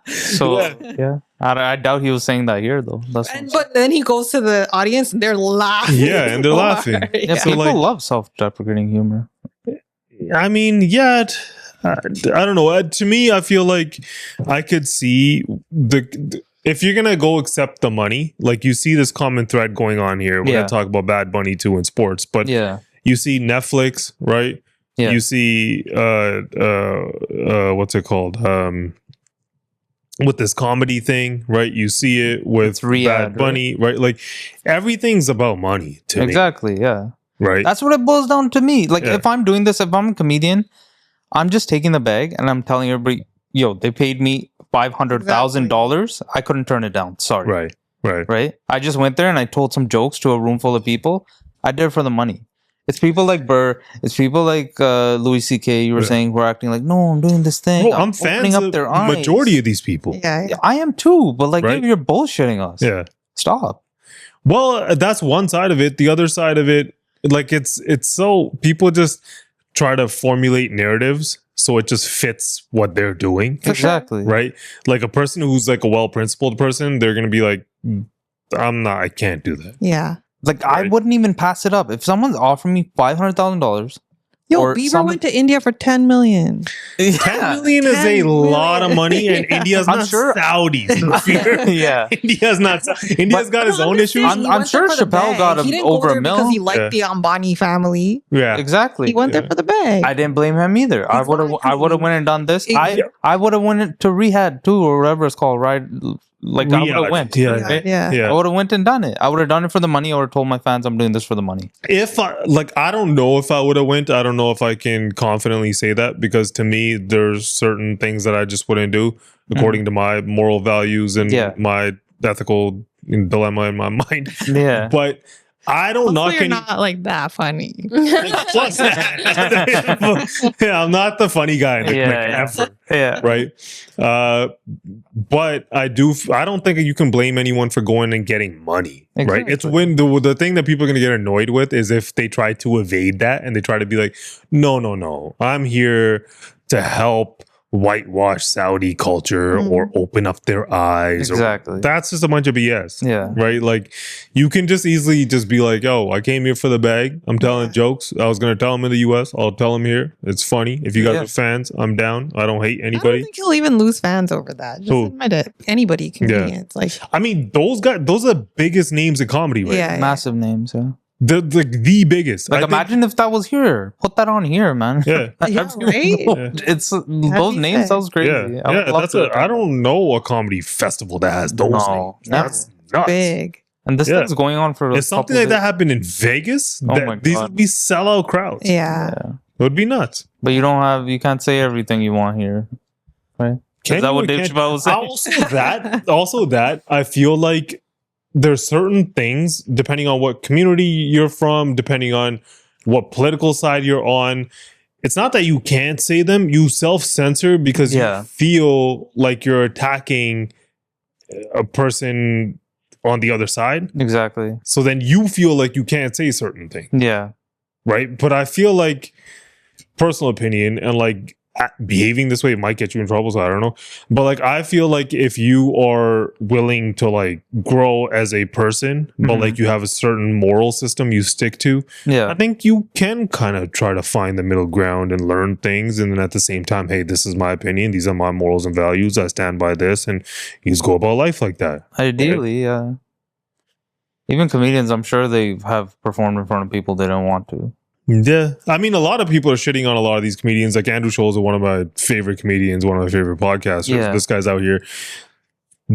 So I doubt he was saying that here though. But then he goes to the audience and they're laughing. Yeah, and they're laughing. Yeah, so people love self-deprecating humor. I mean, I don't know. To me, I feel like I could see if you're gonna go accept the money, like you see this common thread going on here. We're gonna talk about Bad Bunny too in sports, but you see Netflix, right? You see what's it called? With this comedy thing, right? You see it with Riyadh, Bad Bunny, right? Like everything's about money to me. Exactly, yeah. Right. That's what it boils down to me. Like if I'm doing this, if I'm a comedian, I'm just taking the bag and I'm telling everybody, yo, they paid me $500,000. I couldn't turn it down. Sorry. Right. I just went there and I told some jokes to a room full of people. I did it for the money. It's people like Burr. It's people like Louis C.K. You were saying who are acting like, no, I'm doing this thing. Bro, I'm fans of the majority of these people. Yeah, I am too. But like, you're bullshitting us. Yeah. Stop. Well, that's one side of it. The other side of it, like it's so people just try to formulate narratives so it just fits what they're doing. Exactly. Right? Like a person who's like a well-principled person, they're going to be like, I can't do that. Yeah. Like I wouldn't even pass it up. If someone's offering me $500,000. Yo, Bieber went to India for $10 million. 10 million is a lot of money, and India's not Saudis. India's got his own issues. I'm sure Chappelle got over $1 million because he liked the Ambani family. Yeah, exactly. He went there for the bag. I didn't blame him either. Exactly. I would have went and done this. I would have went to Riyadh too, or whatever it's called, right? Like I would have went. I would have went and done it. I would have done it for the money. I would have told my fans I'm doing this for the money. I don't know if I would have went. I don't know if I can confidently say that, because to me there's certain things that I just wouldn't do according to my moral values and my ethical dilemma in my mind. Yeah. But I don't knock You're any. not like that funny. Plus that. Yeah, I'm not the funny guy ever. Yeah. Right. But I don't think you can blame anyone for going and getting money. Right. Exactly. It's when the thing that people are going to get annoyed with is if they try to evade that and they try to be like, no, I'm here to help whitewash Saudi culture or open up their eyes. Exactly. That's just a bunch of BS. Yeah. Right. Like you can just easily just be like, oh, I came here for the bag. I'm telling jokes. I was going to tell them in the US. I'll tell them here. It's funny. If you guys are fans, I'm down. I don't hate I anybody. don't think you'll even lose fans over that. Just admit it. Anybody, comedians. Like, I mean, those are the biggest names in comedy, right? yeah, Massive names, yeah. The biggest. Like, imagine if that was here. Put that on here, man. Yeah. Yeah, right? It's those names. That was crazy. Yeah, I would love that's to. I don't know a comedy festival that has those names. That's nuts. Big. And this thing's going on for. If something like that happened in Vegas, Oh my these God. would be sellout crowds. Yeah. It would be nuts. But you can't say everything you want here, right? Is that what Dave Chappelle was saying? Also that I feel like there's certain things depending on what community you're from, depending on what political side you're on. It's not that you can't say them, you self-censor because you feel like you're attacking a person on the other side. Exactly. So then you feel like you can't say certain things. Yeah. Right? But I feel like personal opinion and like behaving this way might get you in trouble, so I don't know. But like I feel like if you are willing to like grow as a person, but like you have a certain moral system you stick to, I think you can kind of try to find the middle ground and learn things, and then at the same time, hey, this is my opinion, these are my morals and values, I stand by this, and you just go about life like that. Ideally, yeah. Even comedians, I'm sure they have performed in front of people they don't want to. Yeah. I mean, a lot of people are shitting on a lot of these comedians. Like Andrew Schulz is one of my favorite comedians, one of my favorite podcasters. Yeah. This guy's out here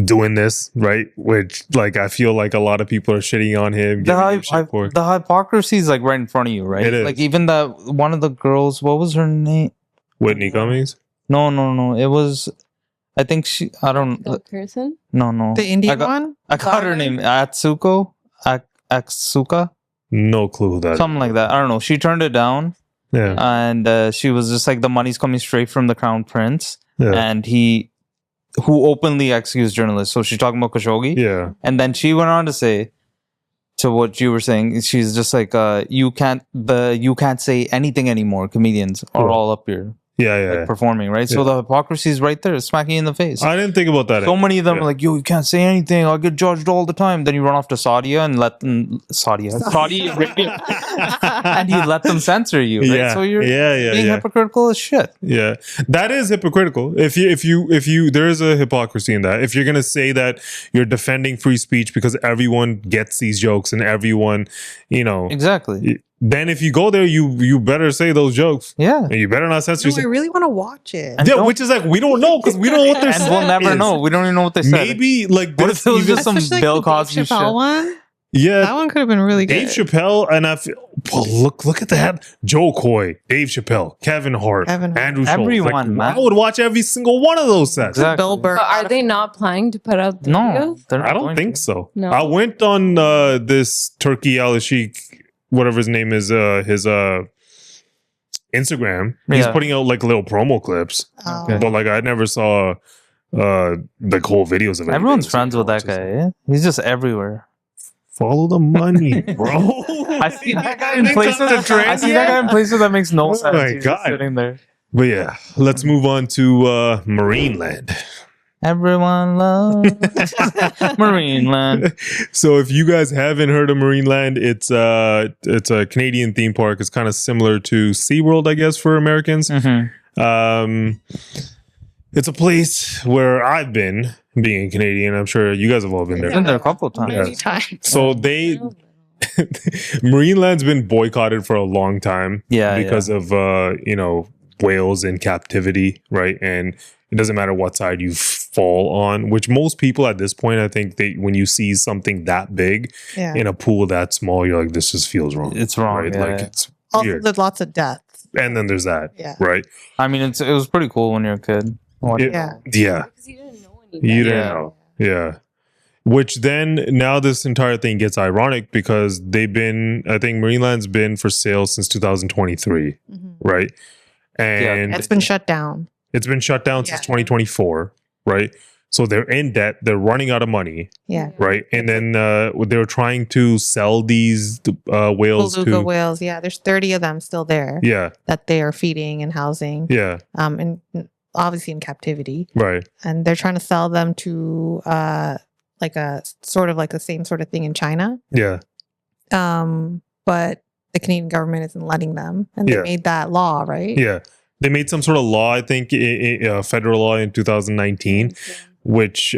doing this, right? Which, like, I feel like a lot of people are shitting on him. The hypocrisy is like right in front of you, right? It is. Like even one of the girls, what was her name? Whitney Cummings? No. It was, I think I don't. Person? No. The Indian one? I got her name. Atsuko? Atsuka? No clue who that is. Something like that. I don't know. She turned it down. Yeah. And she was just like, the money's coming straight from the crown prince. Yeah. And who openly excused journalists. So she's talking about Khashoggi. Yeah. And then she went on to say, to what you were saying, she's just like, you can't say anything anymore. Comedians are all up here. Yeah. Performing, right? So the hypocrisy is right there, smacking you in the face. I didn't think about that. So many of them are like, yo, you can't say anything. I get judged all the time. Then you run off to Saudi Arabia, and you let them censor you. Right? Yeah. So you're being Yeah. hypocritical as shit. Yeah, that is hypocritical. If you, there is a hypocrisy in that. If you're gonna say that you're defending free speech because everyone gets these jokes and everyone, Exactly. Then if you go there, you better say those jokes. Yeah, and you better not censor I yourself. really want to watch it. Yeah, which is like we don't know because we don't know what they're and saying. we'll never know. We don't even know what they said. Maybe like What if it was just some Especially Bill like the Cosby Dave Chappelle shit? one. Yeah, That one could have been really good. Dave Chappelle and look at that. Joe Coy, Dave Chappelle, Kevin Hart, Andrew Schulz. Everyone, man. I would watch every single one of those sets. Exactly. Bill Burr. But are they not planning to put out the No, videos? they're not I don't going think to. so. No. I went on this Turkey Al Sheikh, whatever his name is, his Instagram. He's Yeah. putting out like little promo clips, Oh. but like I never saw like whole videos of it. Everyone's friends with that guy. Yeah? He's just everywhere. Follow the money, bro. I see that guy in places. I see that guy in places that makes no sense. my He's just God. sitting there. But yeah, let's move on to Marineland. Everyone loves Marineland. So if you guys haven't heard of Marineland, it's a Canadian theme park. It's kind of similar to SeaWorld, I guess, for Americans. It's a place where I've been, being a Canadian. I'm sure you guys have all been there. Been there a couple of times. Yeah. Many times. So Marineland's been boycotted for a long time, because of whales in captivity, right? And it doesn't matter what side you fall on. Which most people at this point, I think, when you see something that big in a pool that small, you're like, this just feels wrong. It's wrong, right? yeah, Like yeah. it's Also, weird. there's lots of deaths. And then there's that, Yeah. right? I mean, it was pretty cool when you're a kid. Yeah. Because you didn't know anything. You didn't Yeah. know. Yeah. Which then now this entire thing gets ironic because I think Marineland's been for sale since 2023, right? And it's been shut down. It's been shut down since 2024, right? So they're in debt. They're running out of money. Yeah. Right. And then they were trying to sell these whales beluga whales. Yeah. There's 30 of them still there. Yeah. That they are feeding and housing. Yeah. And obviously in captivity. Right. And they're trying to sell them to like a sort of like the same sort of thing in China. Yeah. But the Canadian government isn't letting them. And they made that law, right? Yeah. They made some sort of law, I think, federal law in 2019, which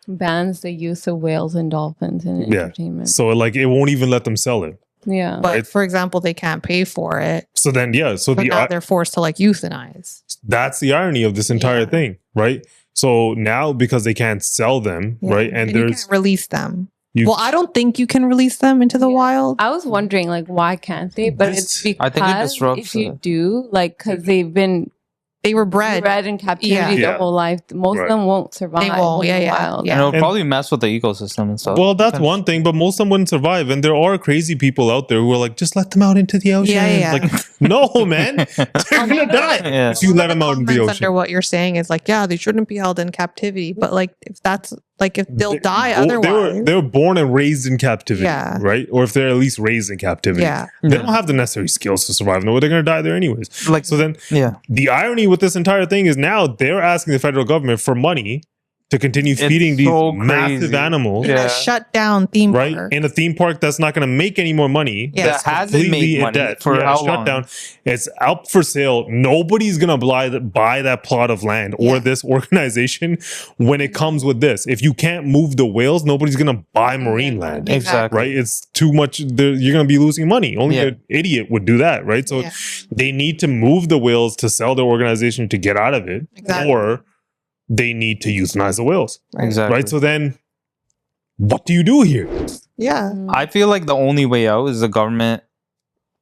bans the use of whales and dolphins in entertainment. So like it won't even let them sell it. Yeah. But for example, they can't pay for it. So then, but now they're forced to like euthanize. That's the irony of this entire thing, right? So now because they can't sell them, right? And you can't release them. I don't think you can release them into the wild. I was wondering, like, why can't they? But it's because I think it disrupts if you do, like, because they were bred in captivity their whole life. Most of them won't survive. They won't. Wild. And it'll probably mess with the ecosystem and stuff. Well, that's one thing, but most of them wouldn't survive. And there are crazy people out there who are like, just let them out into the ocean. Like, no, man, they're gonna die if you let them out in the ocean. Under what you're saying is like, they shouldn't be held in captivity. But like, if they'll die otherwise, they were born and raised in captivity, right? Or if they're at least raised in captivity, they don't have the necessary skills to survive. No, they're gonna die there anyways. Like, so then, the irony with this entire thing is now they're asking the federal government for money to continue feeding these massive animals. In a shut down theme park. Right? In a theme park that's not going to make any more money. That hasn't made money for how long? Down. It's out for sale. Nobody's going to buy that plot of land or this organization when it comes with this. If you can't move the whales, nobody's going to buy Marineland. Exactly. Right? It's too much. You're going to be losing money. Only an idiot would do that. Right? So they need to move the whales to sell their organization to get out of it. Or they need to euthanize the whales. Exactly. Right? So then what do you do here? I feel like the only way out is the government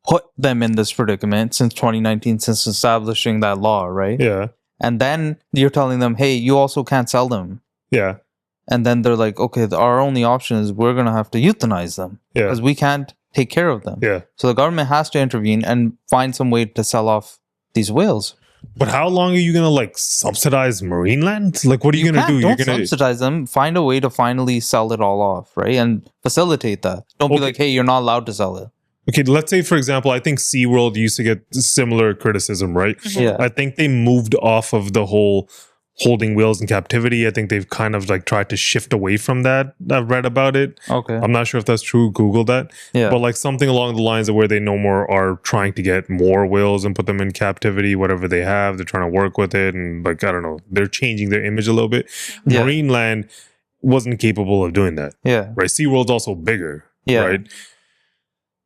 put them in this predicament since 2019, since establishing that law, right? Yeah. And then you're telling them, hey, you also can't sell them. Yeah. And then they're like, okay, our only option is we're going to have to euthanize them. Yeah. Because we can't take care of them. Yeah. So the government has to intervene and find some way to sell off these whales. But how long are you going to like subsidize Marineland? Like, what are you going to do? You're going to subsidize them. Find a way to finally sell it all off, right? And facilitate that. Don't be like, hey, you're not allowed to sell it. Okay, let's say, for example, I think SeaWorld used to get similar criticism, right? Yeah. I think they moved off of the whole holding whales in captivity. I think they've kind of like tried to shift away from that. I've read about it. Okay. I'm not sure if that's true. Google that. Yeah. But like something along the lines of where they no more are trying to get more whales and put them in captivity, whatever they have, they're trying to work with it. And like, I don't know, they're changing their image a little bit. Yeah. Marineland wasn't capable of doing that. Yeah. Right. SeaWorld's also bigger. Yeah. Right.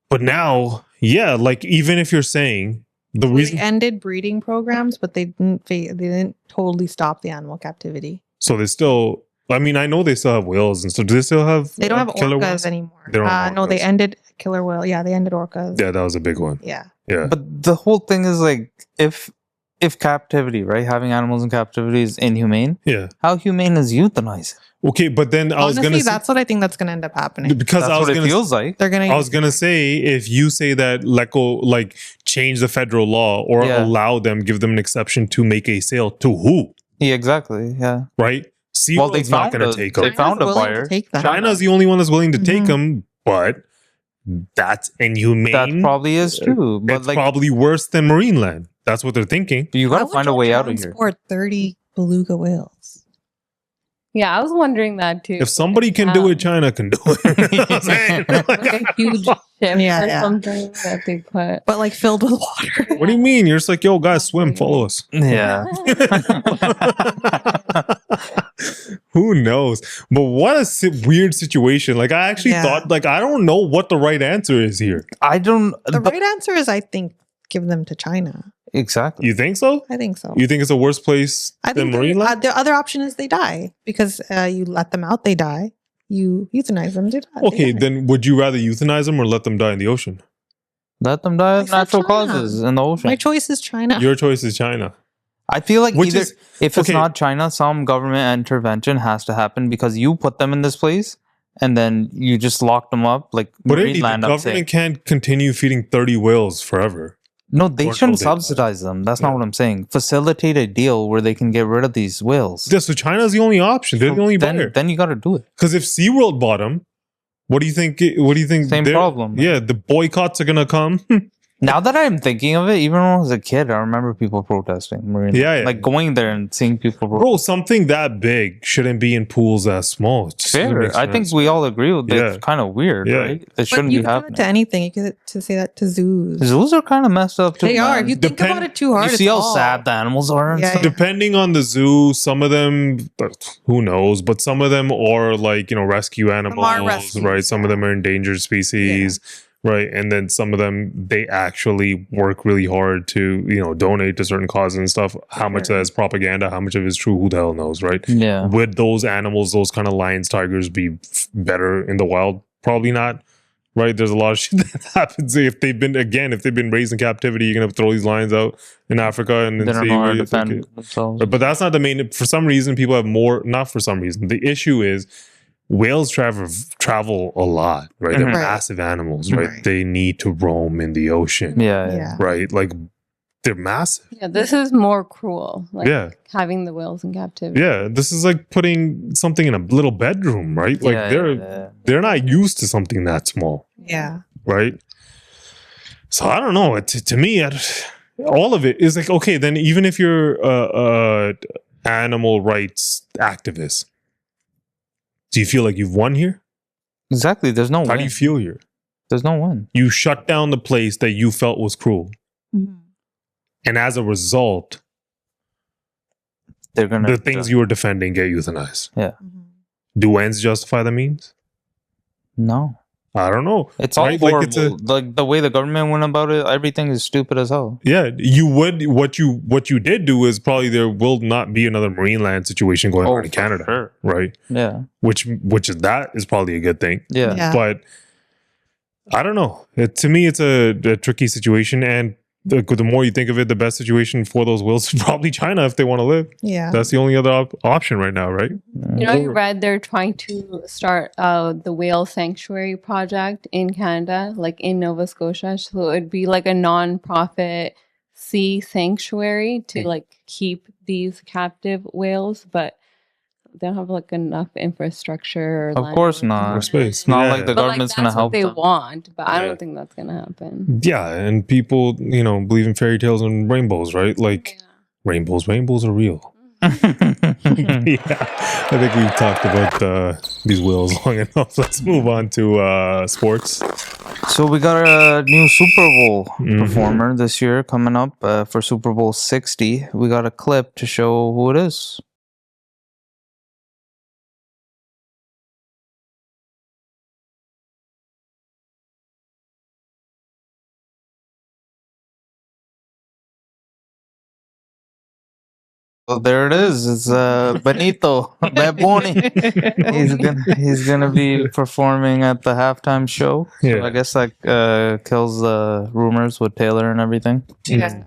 But now, like even if you're saying the reason they ended breeding programs, but they didn't totally stop the animal captivity. So they still, I mean, I know they still have whales and stuff. Do they still have? They don't have killer orcas whales anymore. They don't have no, they orcas. ended killer whale. Yeah, they ended orcas. Yeah, that was a big one. Yeah. Yeah. But the whole thing is like, if captivity, right, having animals in captivity is inhumane, how humane is euthanizing? Okay, but then I was Honestly, gonna that's what I think that's going to end up happening. because That's I was what it gonna feels like. They're going I was gonna say if you say that LECO like change the federal law or allow them, give them an exception to make a sale to who? Yeah, exactly. Yeah. Right? SeaWorld's not gonna take They them. found a buyer. China's the only one that's willing to take them, but that's inhumane. That probably is true. But It's like, probably worse than Marineland. That's what they're thinking. you got to find a way out of here. Transport 30 beluga whales. Yeah, I was wondering that too. If somebody can do it, China can do it. You know what I'm saying? Like a huge ship or Yeah. something that they put. But like filled with water. What do you mean? You're just like, yo, guys, swim, follow us. Yeah. Who knows? But what a weird situation. Like, I actually thought, like, I don't know what the right answer is here. I don't. The right answer is, I think, give them to China. Exactly. You think so? I think so. You think it's a worse place than Marineland? The other option is they die because you let them out, they die. You euthanize them, they die. Okay, then would you rather euthanize them or let them die in the ocean? Let them die of I said natural China. causes in the ocean. My choice is China. Your choice is China. I feel like Which either is- if it's okay. not China, some government intervention has to happen because you put them in this place and then you just lock them up like But Andy, the Marineland. I'm saying. government can't continue feeding 30 whales forever. No, they Or shouldn't no, they- subsidize them. That's not what I'm saying. Facilitate a deal where they can get rid of these whales. Yeah, so China's the only option. They're the only buyer. Then you got to do it. Because if SeaWorld bought them, what do you think? Same they're- problem. Yeah, the boycotts are gonna come. Now that I'm thinking of it, even when I was a kid, I remember people protesting. Marineland. Yeah, yeah. Like going there and seeing people protest. Bro, something that big shouldn't be in pools that small. It just doesn't Fair. make I think sense. we all agree with that. Yeah. It's kind of weird, Yeah. right? It But shouldn't you be can do happening. it to anything. You could to say that to zoos. Zoos are kind of messed up too. They are. man. If you think Depend- about it too hard, You it's see how all- sad the animals are and Yeah, stuff? yeah. Depending on the zoo, some of them, who knows, but some of them are like, rescue animals, rescues, right? Some of yeah. them are endangered species, right? And then some of them, they actually work really hard to, donate to certain causes and stuff. How much of that is propaganda? How much of it is true? Who the hell knows, right? Yeah. Would those animals, those kind of lions, tigers be better in the wild? Probably not. Right, there's a lot of shit that happens if they've been raised in captivity. You're gonna throw these lions out in Africa and They then don't see know how where to you think defend it- themselves. But that's not the main. For some reason, people have more. Not for some reason. The issue is whales travel a lot. Right, they're Mhm. Right. massive animals. Right? Right. They need to roam in the ocean. Yeah. Yeah. Right, like they're massive. Yeah, this is more cruel. Like Yeah. having the whales in captivity. Yeah, this is like putting something in a little bedroom. Right, like Yeah, they're not used to something that small. Yeah. Right? So I don't know. To me, all of it is like, okay, then even if you're animal rights activist, do you feel like you've won here? Exactly. There's no How win. do you feel here? There's no win. You shut down the place that you felt was cruel. Mhm. And as a result, They're gonna the things you were defending get euthanized. Mhm. Do ends justify the means? No. I don't know. It's all Right? horrible. Like, it's Like the way the government went about it, everything is stupid as hell. Yeah, you would. What you did do is probably there will not be another Marineland situation going on in for Canada, sure. right? Yeah. Which is that is probably a good thing. Yeah. Yeah. But I don't know. To me, it's a tricky situation, and the more you think of it, the best situation for those whales is probably China if they want to live. Yeah. That's the only other option right now, right? You read they're trying to start the whale sanctuary project in Canada, like in Nova Scotia. So it would be like a non-profit sea sanctuary to like keep these captive whales, but they don't have like enough infrastructure. Or Of course not. Or space. It's not Yeah. like the But like government's that's gonna help what they them. want, but I Yeah. don't think that's gonna happen. Yeah, and people, believe in fairy tales and rainbows, right? Like rainbows are real. Yeah, I think we've talked about these whales long enough. Let's move on to sports. So we got a new Super Bowl Mhm. performer this year coming up for Super Bowl 60. We got a clip to show who it is. So there it is. It's Benito Bad Bunny. He's gonna be performing at the halftime show. So Yeah. I guess that kills the rumors with Taylor and everything. Yeah.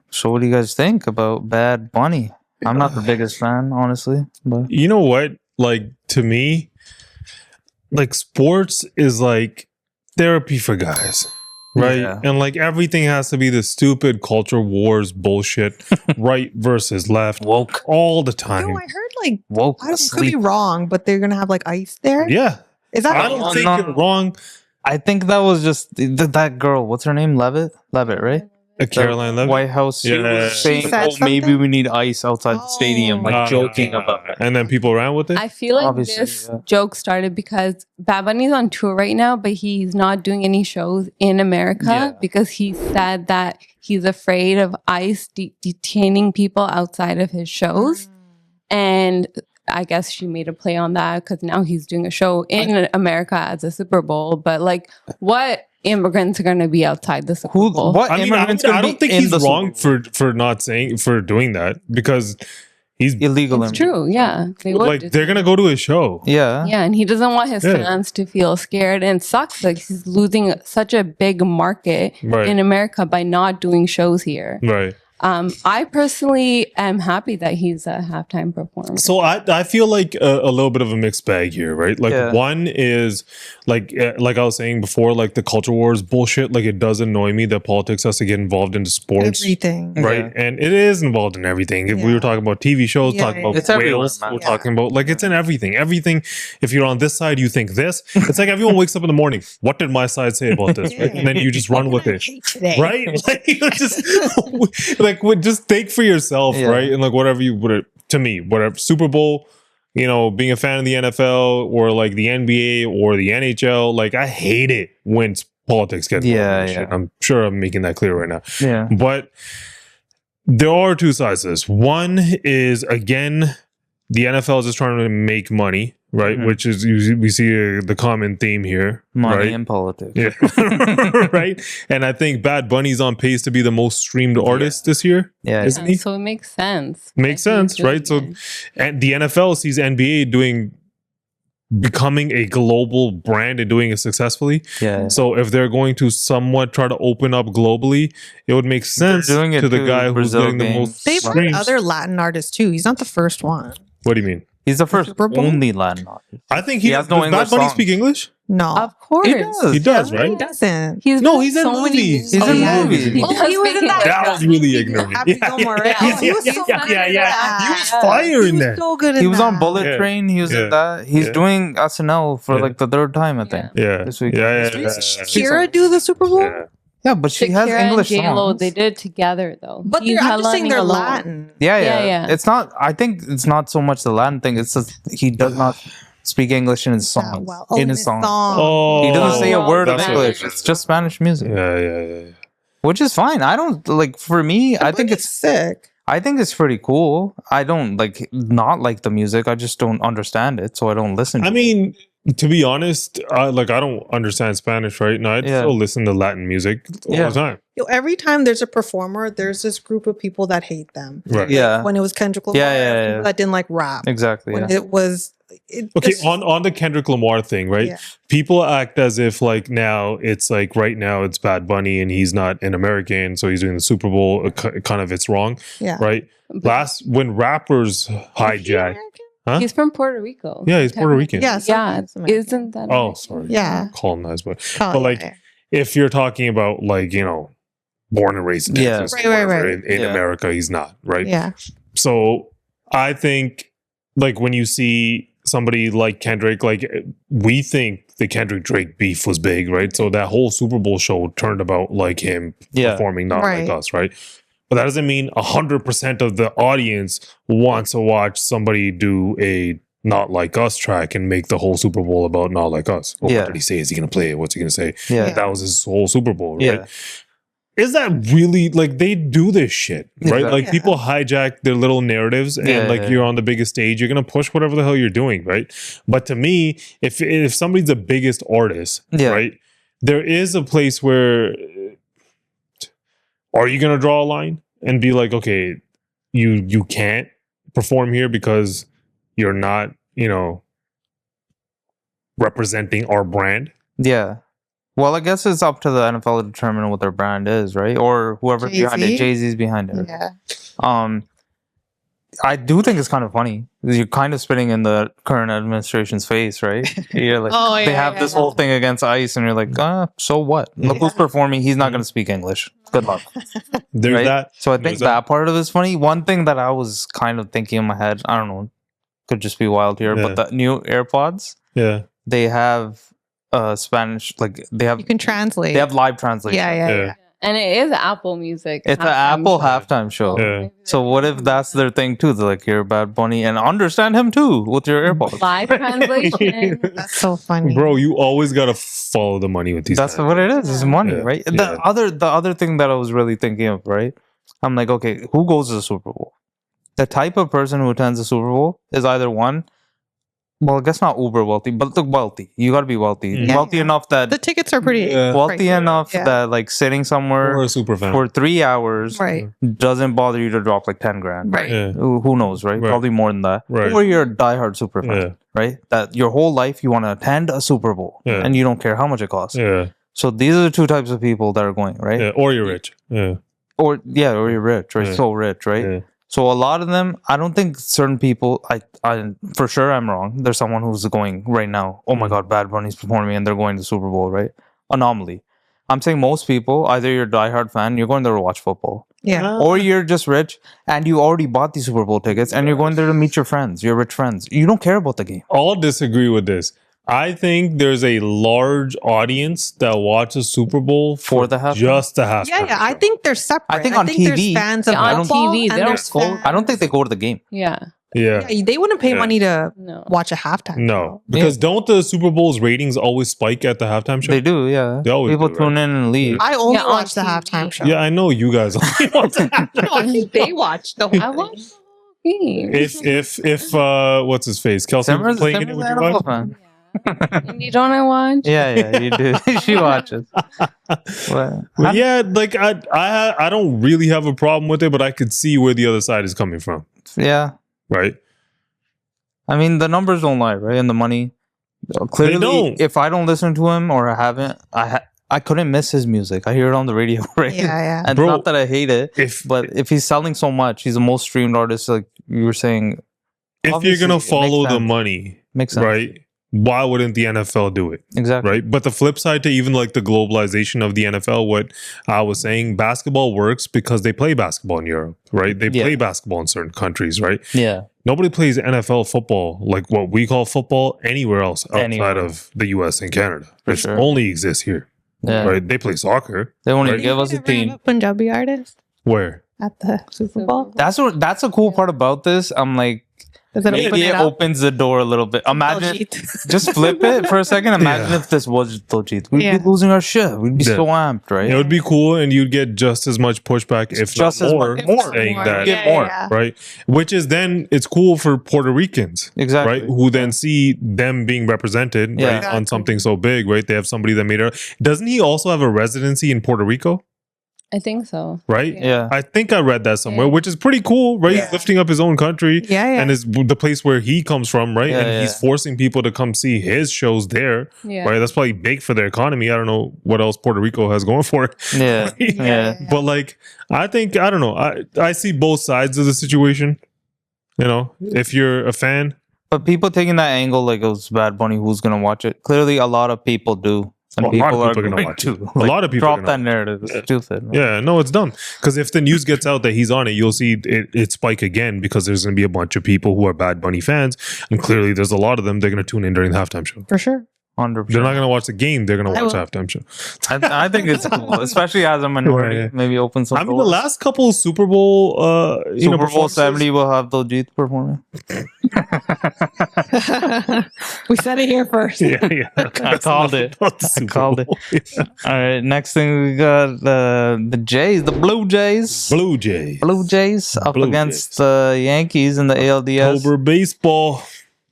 So what do you guys think about Bad Bunny? I'm not the biggest fan, honestly, but You know what? Like, to me, like, sports is like therapy for guys, right? Yeah. And like everything has to be the stupid culture wars bullshit, right versus left, woke, all the No, time. I heard like woke, I could be asleep. wrong, but they're gonna have like ice there. Yeah, Is that I don't think no. you're wrong. I think that was just that girl. What's her name? Levitt, right? Caroline The Levitt. White House. She Yeah. was saying, She said "Oh, maybe something? we need ice outside the stadium," like joking about it. and then people ran with it. I feel like Obviously, this yeah. joke started because Bad Bunny's on tour right now, but he's not doing any shows in America Yeah. because he said that he's afraid of ICE detaining people outside of his shows. And I guess she made a play on that because now he's doing a show in America as a Super Bowl. But like, what immigrants are going to be outside the Super Who? Bowl? What I mean, immigrants I gonna don't be think in he's the Super wrong Bowl? for not saying for doing that because he's illegal. It's true. Yeah. They would like do they're gonna go to his show. Yeah. Yeah, and he doesn't want his Yeah. fans to feel scared, and it sucks. Like he's losing such a big market Right. in America by not doing shows here. Right. I personally am happy that he's a halftime performer. So I feel like a little bit of a mixed bag here, right? Like one is like I was saying before, like the culture wars bullshit. Like it does annoy me that politics has to get involved into sports, Everything. right? And it is involved in everything. If we were talking about TV shows, talking about It's whales, we're talking about like it's in everything. Everything. If you're on this side, you think this. It's like everyone wakes up in the morning. What did my side say about this? Right? And then you just run with it, right? Like you just like just think for yourself, right? And like whatever you would, to me, whatever Super Bowl, you know, being a fan of the NFL or like the NBA or the NHL, like I hate it when politics get involved in shit. I'm sure I'm making that clear right now. Yeah. But there are two sides to this. One is, again, the NFL is just trying to make money, right? Which is we see the common theme here, money right? and politics. Yeah. Right. And I think Bad Bunny's on pace to be the most streamed artist this year. Yeah. Isn't he? So it makes sense. Makes sense, right? So, and the NFL sees NBA becoming a global brand and doing it successfully. Yeah. So if they're going to somewhat try to open up globally, it would make sense doing it to the too, guy who's Brazil getting the being- most They've heard streams. other Latin artists too. He's not the first one. What do you mean? He's the first Super Bowl? only Latin artist. I think He has no does Bad English Bunny songs. speak English? No. Of course. He does. He does, He right? doesn't. He's No, done he's in so many movies. He's in yeah. movies. He Oh, does he was speak in that. English. That was really ignorant. Happy Gilmore. He was so good at that. He was fire in He that. was so good at He was on that. Bullet Yeah. Train. He was Yeah. in that. He's Yeah. doing SNL for Yeah. like the third time, I think. Yeah. This week. Yeah. Shakira do the Super Bowl? Yeah. Yeah, but she has Shakira English and J-Lo, songs. they did it together though. But He's I'm just saying headlining they're alone. Latin. Yeah. Yeah. It's not. I think it's not so much the Latin thing. It's just he does not speak English in his songs. Well, in his songs. Oh, He doesn't say a word of that's English. what- It's just Spanish music, Yeah. which is fine. I don't like. For me, I think it's. sick. I think it's pretty cool. I don't not like the music. I just don't understand it, so I don't listen. I to mean, to be honest, I don't understand Spanish, right? No, I still listen to Latin music all the time. Every time there's a performer, there's this group of people that hate them. Right. Yeah. When it was Kendrick Lamar, Yeah. people that didn't like rap. Exactly. When Yeah. it was Okay, it's- on the Kendrick Lamar thing, right? Yeah. People act as if like now it's like right now it's Bad Bunny and he's not an American, so he's doing the Super Bowl. Kind of it's wrong, Yeah. right? When rappers hijack, huh? He's from Puerto Rico. Yeah, he's Puerto Rican. Yeah. Yeah. sometimes American. Isn't that? Oh, sorry. Yeah. Colonized, but Oh, like yeah. if you're talking about like born and raised in Yeah. Texas, Right, or right, whatever, right. in Yeah. America, he's not, right? Yeah. So I think like when you see somebody like Kendrick, like we think the Kendrick Drake beef was big, right? So that whole Super Bowl show turned about like him performing Not Like Right. Us, right? But that doesn't mean 100% of the audience wants to watch somebody do a Not Like Us track and make the whole Super Bowl about Not Like Us. Well, Yeah. what did he say? Is he going to play it? What's he going to say? Yeah. That was his whole Super Bowl, right? Yeah. Is that really like they do this shit, right? Exactly. Like people hijack their little narratives and Yeah, like yeah. you're on the biggest stage, you're gonna push whatever the hell you're doing, right? But to me, if somebody's the biggest artist, Yeah. right, there is a place where are you gonna draw a line and be like, okay, you can't perform here because you're not, representing our brand. Yeah. Well, I guess it's up to the NFL to determine what their brand is, right? Or whoever's behind it. Jay-Z? Jay-Z's behind it. Yeah. I do think it's kind of funny. You're kind of spitting in the current administration's face, right? You're like, Oh, they yeah, have yeah, this yeah. whole thing against ICE, and you're like, so what? Look who's performing. He's not going to speak English. Good luck. There's Right? that. So I think There's that part of it's funny. One thing that I was kind of thinking in my head, I don't know, could just be wild here, Yeah. but the new AirPods, Yeah. they have Spanish, like they have You can translate. live translation. Yeah. And it is Apple Music. It's an halftime Apple show. halftime show. Yeah. So what if that's their thing too? They're like, you're Bad Bunny and understand him too with your AirPods. Live translation. That's so funny. Bro, you always gotta follow the money with these. That's guys. what it is. It's money, Yeah. right? Yeah. The other thing that I was really thinking of, right? I'm like, okay, who goes to the Super Bowl? The type of person who attends the Super Bowl is either one, well, I guess not uber wealthy, but the wealthy. You got to be wealthy, Yeah. wealthy enough that The tickets are pretty wealthy pricey. enough Yeah. that like sitting Or somewhere a super fan. for 3 hours Right. doesn't bother you to drop like 10 grand. Right. Yeah. Who knows, right? Right. Probably more than that. Right. Or you're a diehard super fan, Yeah. right? That your whole life you want to attend a Super Bowl Yeah. and you don't care how much it costs. Yeah. So these are the two types of people that are going, right? Yeah. Or you're rich. Yeah. or you're rich, right? Yeah. So rich, right? Yeah. So a lot of them, I don't think certain people, I for sure I'm wrong. There's someone who's going right now, oh my God, Bad Bunny's performing and they're going to the Super Bowl, right? Anomaly. I'm saying most people, either you're a diehard fan, you're going there to watch football. Yeah. Or you're just rich and you already bought these Super Bowl tickets and you're going there to meet your friends, your rich friends. You don't care about the game. I'll disagree with this. I think there's a large audience that watches Super Bowl For the halftime? just the halftime. Yeah. I think they're separate. I think on there's TV, fans of Yeah, on football TV, and they don't there's go- fans- I don't think they go to the game. Yeah. Yeah. Yeah, they wouldn't pay Yeah. money to No. watch a halftime. No, because don't the Super Bowl's ratings always spike at the halftime show? They do, yeah. They always People do, tune in and leave. I only Yeah, on watch the TV. halftime show. Yeah, I know you guys. only watch the halftime. No, I think they watch the whole I thing. watched the whole game. if what's his face, Kelsey Simmer's, was playing in it, Simmer's would an you NFL watch? fan. And you don't know watch? Yeah, you do. She watches. What? But yeah, like I don't really have a problem with it, but I could see where the other side is coming from, Yeah. right? I mean, the numbers don't lie, right? And the money. Clearly, don't. if I don't listen to him or I haven't, I couldn't miss his music. I hear it on the radio, right? Yeah. And Bro, not that I hate it, If but if he's selling so much, he's the most streamed artist, like you were saying. if you're obviously, gonna it makes follow the sense. money, Makes sense. right? Why wouldn't the NFL do it? Exactly. Right. But the flip side to even like the globalization of the NFL, what I was saying, basketball works because they play basketball in Europe, right? They Yeah. play basketball in certain countries, right? Yeah. Nobody plays NFL football, like what we call football, anywhere else outside Anywhere. of the US and Canada. For It sure. only exists here, Yeah. right? They play soccer. They only Right. give us a Did you ever have team. a Punjabi artist Where? at the Super Bowl? That's a cool part about this. I'm like, Does it open maybe it it up? opens the door a little bit. Imagine, Diljit. just flip it for a second. Imagine if this was Diljit. We'd Yeah. be losing our shit. We'd be Yeah. so amped, right? It would be cool, and you'd get just as much pushback, if Just not as more, much- more. saying More. that, Get more. right? Which is then it's cool for Puerto Ricans, Exactly. right? Who then see them being represented, Yeah. right, on Exactly. something so big, right? They have somebody that made it. Doesn't he also have a residency in Puerto Rico, I think so. right? Yeah. I think I read that somewhere, Yeah. which is pretty cool, right? Yeah. He's lifting up his own country. Yeah. And is the place where he comes from, right? Yeah, and he's yeah. forcing people to come see his shows there, Yeah. right? That's probably big for their economy. I don't know what else Puerto Rico has going for it. Yeah. Yeah. But like, I think, I don't know. I see both sides of the situation. You know, if you're a fan, But people taking that angle like it was Bad Bunny, who's gonna watch it? Clearly, a lot of people do, and A lot of people people are are gonna going watch to. it. A lot of people are drop gonna that narrative. It's stupid. man. yeah, no, it's dumb. Because if the news gets out that he's on it, you'll see it spike again because there's going to be a bunch of people who are Bad Bunny fans. And clearly, there's a lot of them. They're going to tune in during the halftime show. For sure. 100%. They're not going to watch the game. They're going to I watch the will. halftime show. I think it's cool, especially as a minority. Yeah. Maybe open some. I mean, the doors. last couple Super Bowl, Super Bowl performances- 70 will have Diljit performing. We said it here first. Yeah, yeah. I called it. About the I Super called it. Bowl. All right, next thing we got the Jays, the Blue Jays. Blue Jays. Blue Jays up Blue against the Yankees in the ALDS. October baseball.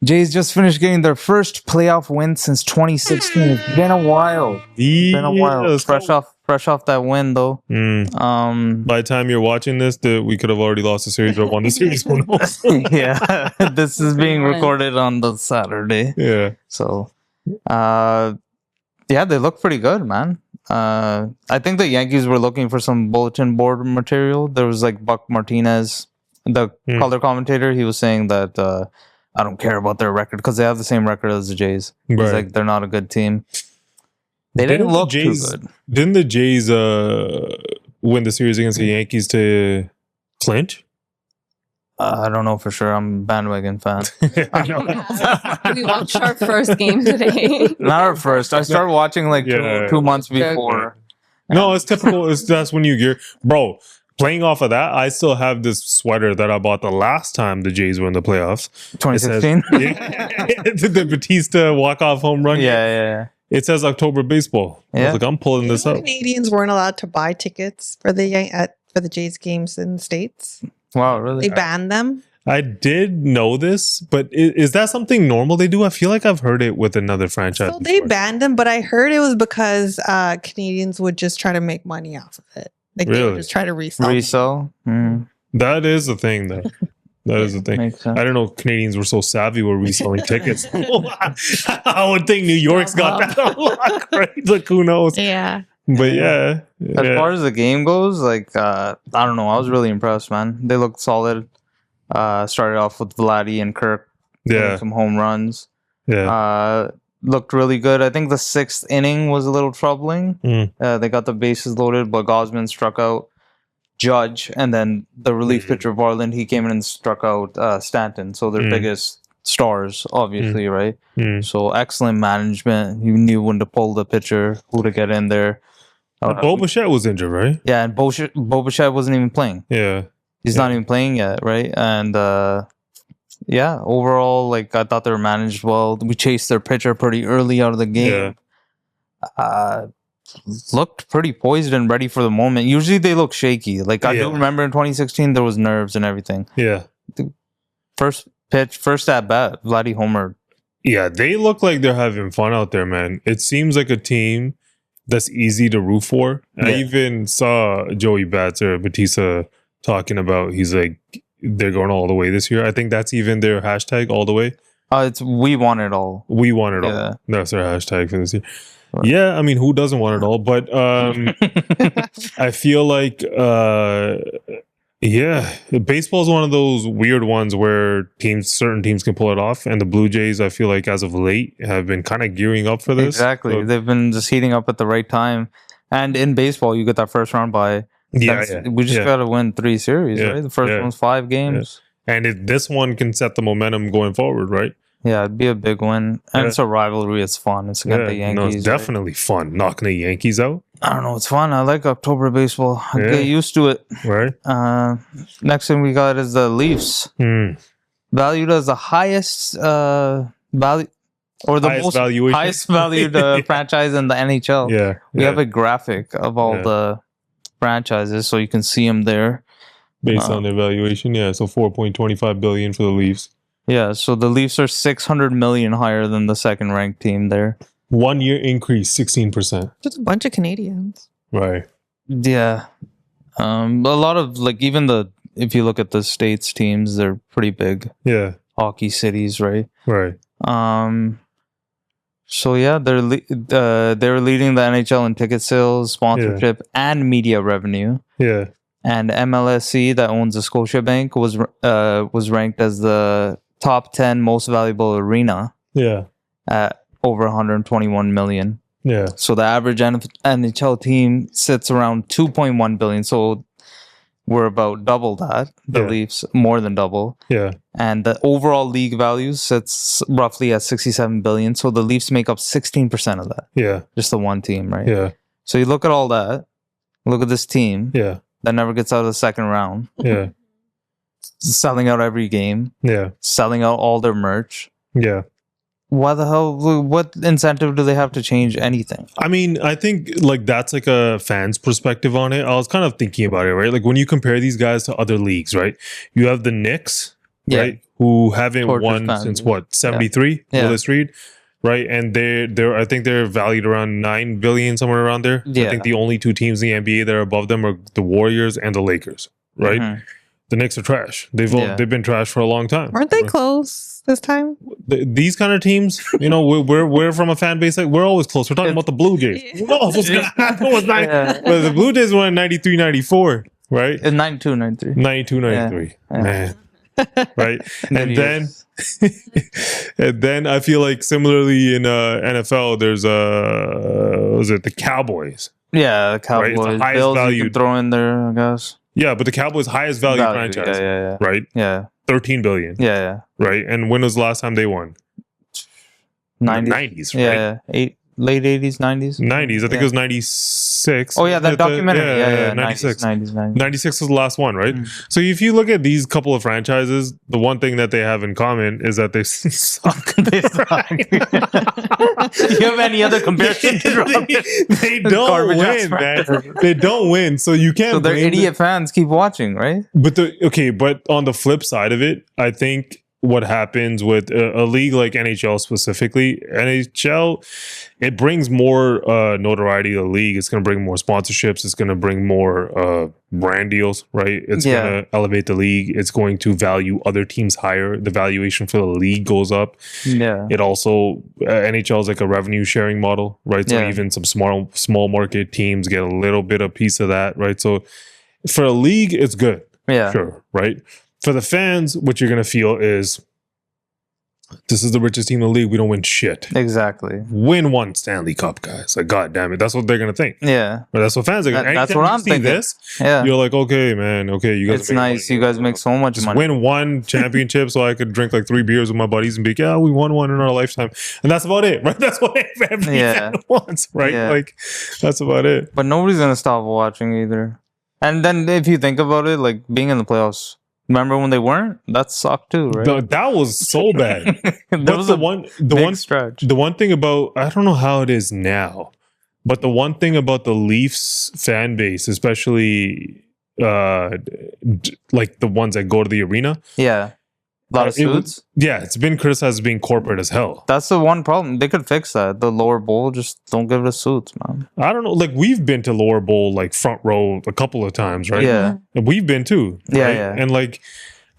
Jays just finished getting their first playoff win since 2016. It's been a while. Been a while. Yes. Fresh off that win though. Mm. By the time you're watching this, we could have already lost the series or won the series. Who knows? Yeah, this is being recorded on the Saturday. Yeah. So, yeah, they look pretty good, man. I think the Yankees were looking for some bulletin board material. There was like Buck Martinez, the color commentator. He was saying that I don't care about their record because they have the same record as the Jays. He's Right. like, they're not a good team. They didn't look too good. Didn't the Jays win the series against the Yankees to clinch? I don't know for sure. I'm a bandwagon fan. We watched our first game today. Not at first. I started watching like Yeah. two months before. No, it's typical. That's when you gear, bro. Playing off of that, I still have this sweater that I bought the last time the Jays were in the playoffs. 2016. The Batista walk-off home run. Yeah. It says October baseball. I Yeah. was like, I'm pulling this up. Canadians weren't allowed to buy tickets for the Jays games in the States. Wow, really? They banned them. I did know this, but is that something normal they do? I feel like I've heard it with another franchise. So they before. banned them, but I heard it was because Canadians would just try to make money off of it. Like they Really? would just try to resell. Resell? Mm, That is the thing, though. That is the thing. makes sense. I don't know if Canadians were so savvy with reselling tickets. I would think New York's got that on lock, right? Like, who knows? Yeah. But yeah. As far as the game goes, like I don't know, I was really impressed, man. They looked solid. Started off with Vladdy and Kirk hitting some home runs. Yeah. Looked really good. I think the 6th inning was a little troubling. They got the bases loaded, but Gosman struck out Judge, and then the relief pitcher Varland, he came in and struck out Stanton. So their biggest stars, obviously, right? So excellent management. You knew when to pull the pitcher, who to get in there. Bo Bichette was injured, right? Yeah, and Bo Bichette wasn't even playing. Yeah. He's not even playing yet, right? And overall, like I thought they were managed well. We chased their pitcher pretty early out of the game. Looked pretty poised and ready for the moment. Usually they look shaky. Like I do remember in 2016 there was nerves and everything. Yeah. First pitch, first at bat, Vladdy homered. Yeah, they look like they're having fun out there, man. It seems like a team that's easy to root for. I even saw Joey Batista talking about, he's like, they're going all the way this year. I think that's even their hashtag, all the way. It's we want it all. We want it all. That's their hashtag for this year. Yeah, I mean, who doesn't want it all? But I feel like, baseball is one of those weird ones where certain teams can pull it off. And the Blue Jays, I feel like as of late, have been kind of gearing up for this. Exactly. So, they've been just heating up at the right time. And in baseball, you get that first round bye. We just got to win 3 series, right? The first one's 5 games. And this one can set the momentum going forward, right? Yeah, it'd be a big win. And it's a rivalry. It's fun. It's against the Yankees. No, it's definitely fun. Knocking the Yankees out. I don't know. It's fun. I like October baseball. I get used to it. Right. Next thing we got is the Leafs. Valued as the highest value, or the highest valued franchise in the NHL. Yeah. We have a graphic of all the franchises, so you can see them there. Based on their valuation, so $4.25 billion for the Leafs. Yeah, so the Leafs are $600 million higher than the second ranked team there. 1 year increase, 16%. Just a bunch of Canadians. Right. Yeah. A lot of, like, even if you look at the States teams, they're pretty big. Yeah. Hockey cities, right? Right. So yeah, they're leading the NHL in ticket sales, sponsorship, and media revenue. Yeah. And MLSE, that owns the Scotiabank, was ranked as the top 10 most valuable arena. Yeah. At over 121 million. Yeah. So the average NHL team sits around 2.1 billion. So we're about double that. The Leafs more than double. Yeah. And the overall league value sits roughly at 67 billion. So the Leafs make up 16% of that. Yeah. Just the one team, right? Yeah. So you look at all that. Look at this team. Yeah. That never gets out of the second round. Yeah. Selling out every game. Yeah. Selling out all their merch. Yeah. Why the hell? What incentive do they have to change anything? I mean, I think like that's like a fan's perspective on it. I was kind of thinking about it, right? Like when you compare these guys to other leagues, right? You have the Knicks, right? Who haven't won since what, 73? Willis Reed, right? And they're I think they're valued around $9 billion, somewhere around there. I think the only 2 teams in the NBA that are above them are the Warriors and the Lakers, right? Mm-hmm. The Knicks are trash. They've been trash for a long time. Weren't they close this time? These kind of teams, you know, we're from a fan base like we're always close. We're talking about the Blue Jays. No, the Blue Jays won in 93, 94, right? In 92, 93. 92, 93. Yeah. Man. Right. And then I feel like similarly in NFL, there's was it the Cowboys? Yeah, the Cowboys. Right? It's the highest Bills value. You can throw in there, I guess. Yeah, but the Cowboys' highest value franchise. Yeah. Right? Yeah. 13 billion. Yeah. Right? And when was the last time they won? 90s, right? Yeah. Late 80s, 90s? 90s. I think it was 96. Oh, yeah, that documentary. Yeah, 96. 90s. 96 was the last one, right? So if you look at these couple of franchises, the one thing that they have in common is that they suck. They suck. You have any other comparison? They don't win, man. They don't win. So you can't. So their idiot fans keep watching, right? But but on the flip side of it, I think what happens with a league like NHL specifically. NHL, it brings more notoriety to the league. It's going to bring more sponsorships. It's going to bring more brand deals, right? It's going to elevate the league. It's going to value other teams higher. The valuation for the league goes up. Yeah. It also, NHL is like a revenue sharing model, right? So even some small market teams get a little bit of piece of that, right? So for a league, it's good. Yeah. Sure, right? For the fans, what you're going to feel is, this is the richest team in the league. We don't win shit. Exactly. Win one Stanley Cup, guys. Like, God damn it. That's what they're going to think. Yeah. But that's what fans are going to think. That's what I'm thinking. This, Yeah. you're like, okay, man. Okay, you guys It's nice. You guys make so much just money. win one championship so I could drink like 3 beers with my buddies and be like, yeah, we won one in our lifetime. And that's about it, right? That's what every fan wants, right? Yeah. Like, that's about it. But nobody's going to stop watching either. And then if you think about it, like being in the playoffs, remember when they weren't? That sucked too, right? That was so bad. There was the one stretch. The one thing about, I don't know how it is now, but the one thing about the Leafs fan base, especially like the ones that go to the arena, Yeah. A lot of suits. It's been criticized as being corporate as hell. That's the one problem. They could fix that. The lower bowl, just don't give it a suits, man. I don't know. Like, we've been to lower bowl, like front row a couple of times, right? Yeah. We've been too. Yeah, right? yeah. And like,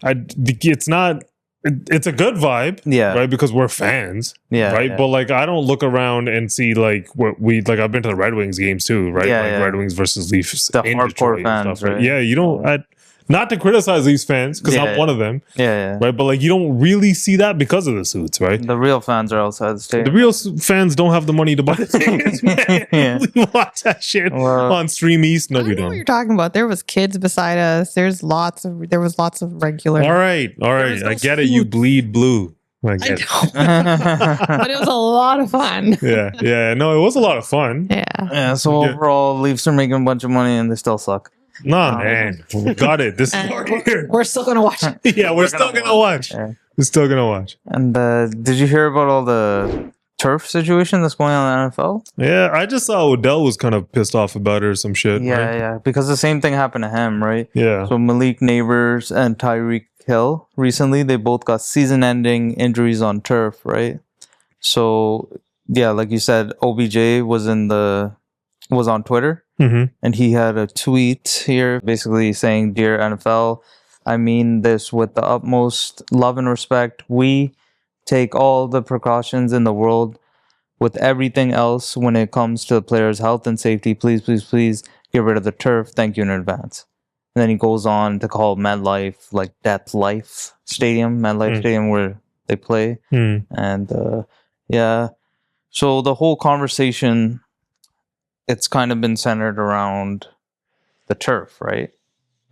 it's not, it's a good vibe, Yeah. right? Because we're fans, Yeah. right? Yeah. But like, I don't look around and see like what I've been to the Red Wings games too, right? Yeah, like yeah. Red Wings versus Leafs, The in hardcore Detroit and fans, stuff, right? Yeah, you don't. Not to criticize these fans, because I'm one of them, Yeah. right? But like, you don't really see that because of the suits, right? The real fans are outside the The stadium. real fans don't have the money to buy the tickets, man. Yeah. We watch that shit on Stream East. No, I we know what don't. you're talking about. There was kids beside us. There was lots of regular. All right. was no I get it. You suits. bleed blue. I I get it. know, but it was a lot of fun. Yeah. No, it was a lot of fun. Yeah. Yeah, so Yeah. overall, Leafs are making a bunch of money and they still suck. Nah, man. We got it. This is And our year. we're still gonna watch it. Yeah, we're still gonna watch. Yeah. We're still gonna watch. And did you hear about all the turf situation that's going on in the NFL? Yeah, I just saw Odell was kind of pissed off about it or some shit. Yeah, right? yeah. Because the same thing happened to him, right? Yeah. So Malik Neighbors and Tyreek Hill recently, they both got season-ending injuries on turf, right? So yeah, like you said, OBJ was on Twitter. Mm-hmm. And he had a tweet here basically saying, "Dear NFL, I mean this with the utmost love and respect. We take all the precautions in the world with everything else when it comes to the players' health and safety. Please, please, please get rid of the turf. Thank you in advance." And then he goes on to call MetLife like Death Life Stadium, MetLife Stadium where they play. And yeah, so the whole conversation, it's kind of been centered around the turf, right?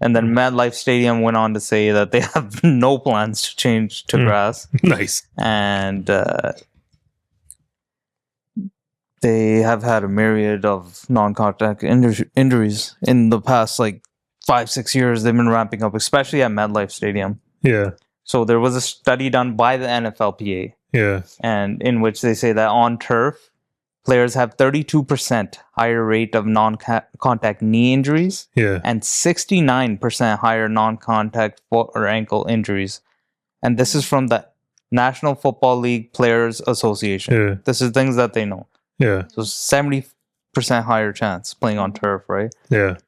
And then MetLife Stadium went on to say that they have no plans to change to grass. Nice. And they have had a myriad of non-contact injuries in the past, like 5-6 years. They've been ramping up, especially at MetLife Stadium. Yeah. So there was a study done by the NFLPA, Yeah. and in which they say that on turf, players have 32% higher rate of non-contact knee injuries Yeah. and 69% higher non-contact foot or ankle injuries. And this is from the National Football League Players Association. Yeah. This is things that they know. Yeah. So 70% higher chance playing on turf, right? Yeah.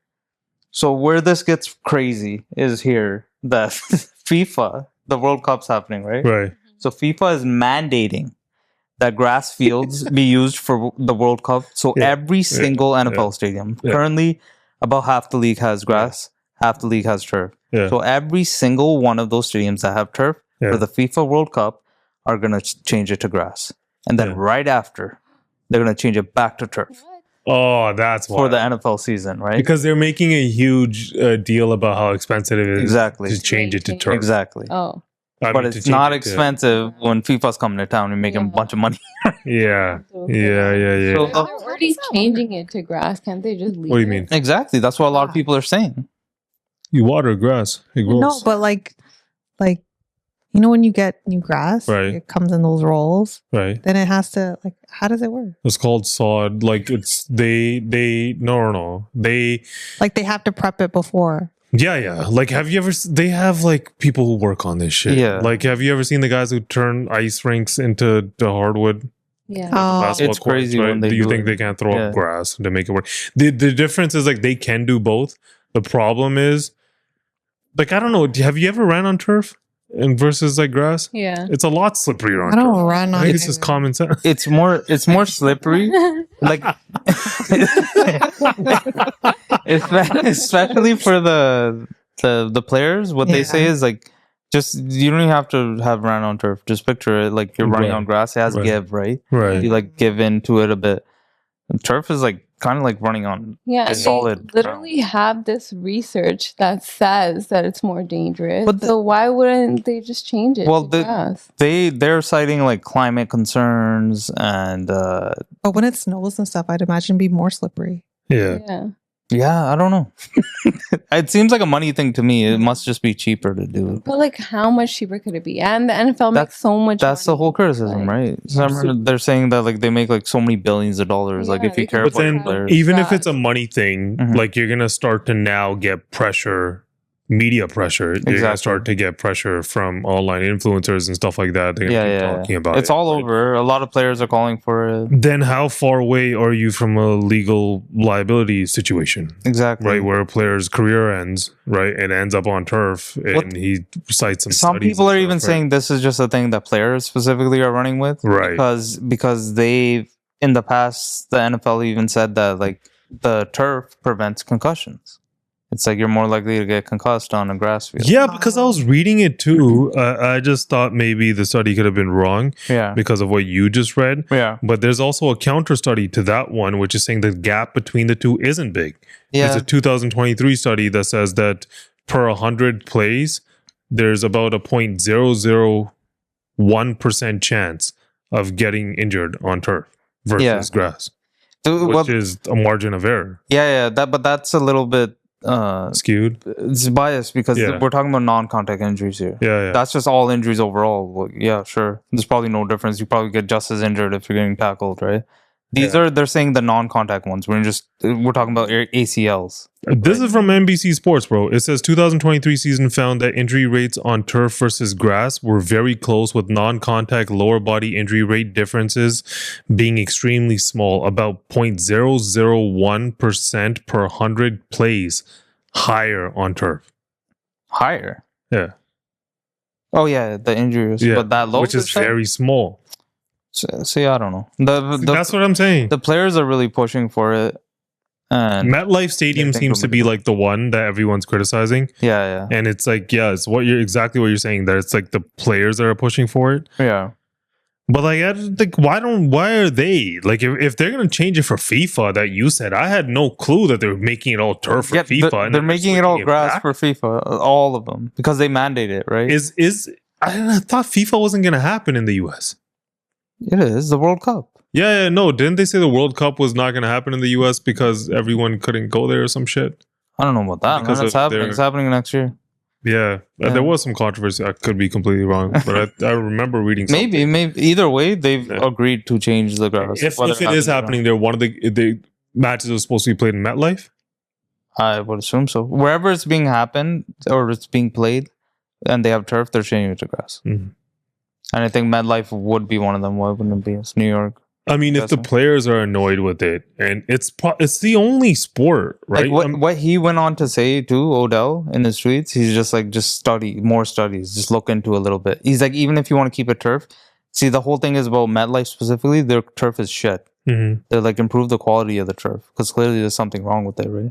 So where this gets crazy is here that FIFA, the World Cup's happening, right? Right. So FIFA is mandating that grass fields be used for the World Cup. So every single NFL stadium. Currently, about half the league has grass, half the league has turf. Yeah. So every single one of those stadiums that have turf for the FIFA World Cup are going to change it to grass. And then right after, they're going to change it back to turf Oh, that's why. for the NFL season, right? Because they're making a huge deal about how expensive it is Exactly. to change it to turf. Exactly. Oh. I But mean, to it's change not it to- expensive when FIFA's coming to town and making a bunch of money. Yeah. So Yeah. So- if they're already changing it to grass, can't they just leave What do you it? mean? Exactly. That's what a lot of people are saying. You water grass. It grows. No, but like you know when you get new grass, Right. it comes in those rolls. Right. Then it has to how does it work? It's called sod. Like it's no. They Like they have to prep it before. Yeah. Like, have you ever? They have like people who work on this shit. Yeah. Like, have you ever seen the guys who turn ice rinks into the hardwood? Yeah. Basketball It's crazy courts, when they do you do think it. they can't throw Yeah. up grass to make it work? The difference is like they can do both. The problem is, like, I don't know. Have you ever ran on turf and versus like grass? Yeah. It's a lot slipperier on I don't turf. run I on think it's just common sense. It's more slippery. Like, especially for the players, what they say is like, just you don't even have to have run on turf. Just picture it like you're running Right. on grass. It has Right. give, right? Right. You like give into it a bit. And turf is like kind of like running on Yeah, a solid they literally have this research that says that it's more dangerous. But So why wouldn't they just change it? Well, to grass? they're citing like climate concerns and But when it snows and stuff, I'd imagine it'd be more slippery. Yeah. yeah, I don't know. It seems like a money thing to me. It must just be cheaper to do it. But like, how much cheaper could it be? And the NFL makes so much. That's the money. whole criticism, Like, right? So I remember they're saying that like they make like so many billions of dollars. Like Yeah, if you because care But about your then, players. even if it's a money thing, Mhm. like you're gonna start to now get pressure, media pressure. You're gonna Exactly. start to get pressure from online influencers and stuff like that. They're gonna keep talking about it's it. all over. A lot of players are calling for it. Then how far away are you from a legal liability situation? Exactly. Right, where a player's career ends, right, and ends up on turf, and What- he cites some. Some studies people and are stuff, even right? saying this is just a thing that players specifically are running with, Right. Because they in the past the NFL even said that like the turf prevents concussions. It's like you're more likely to get concussed on a grass field. Yeah, because I was reading it too. I just thought maybe the study could have been wrong Yeah. because of what you just read. Yeah. But there's also a counter study to that one, which is saying the gap between the two isn't big. Yeah. It's a 2023 study that says that per 100 plays, there's about a 0.001% chance of getting injured on turf versus grass, which is a margin of error. But that's a little bit Skewed. it's biased because Yeah. we're talking about non-contact injuries here. Yeah. That's just all injuries overall. Well, yeah, sure. There's probably no difference. You probably get just as injured if you're getting tackled, right? They're saying the non-contact ones. We're talking about ACLs. This is from NBC Sports, bro. It says 2023 season found that injury rates on turf versus grass were very close, with non-contact lower body injury rate differences being extremely small, about 0.001% per 100 plays higher on turf. Higher. Yeah. Oh yeah, the injuries, Yeah. but that low, which is very small. See, I don't know. That's what I'm saying. The players are really pushing for it, and MetLife Stadium think seems to be like the one that everyone's criticizing. yeah, And it's like, yeah, it's exactly what you're saying, that it's like the players that are pushing for it. yeah. But like, I just think, why are they like, if they're gonna change it for FIFA, that you said, I had no clue that they were making it all turf for FIFA. They're making it all grass back? for FIFA, all of them, because they mandate it, right? I thought FIFA wasn't gonna happen in the US. It is the World Cup. Yeah, no, didn't they say the World Cup was not gonna happen in the US because everyone couldn't go there or some shit? I don't know about that. Because Man. It's of happening. their- It's happening next year. Yeah, there was some controversy. I could be completely wrong, but I remember reading something. Maybe either way, they've agreed to change the grass. If Whether it happens is or happening there, one of the matches was supposed to be played in MetLife. not. I would assume so. Wherever it's being happened or it's being played, and they have turf, they're changing it to grass. Mhm. And I think MetLife would be one of them. Why wouldn't it be? It's New York. I mean, if the players are annoyed with it, and it's the only sport, right? Like what he went on to say too, Odell, in his tweets, he's just like, just study more studies, just look into a little bit. He's like, even if you want to keep it turf, see, the whole thing is about MetLife specifically. Their turf is shit. Mhm. They're like, improve the quality of the turf because clearly there's something wrong with it, right?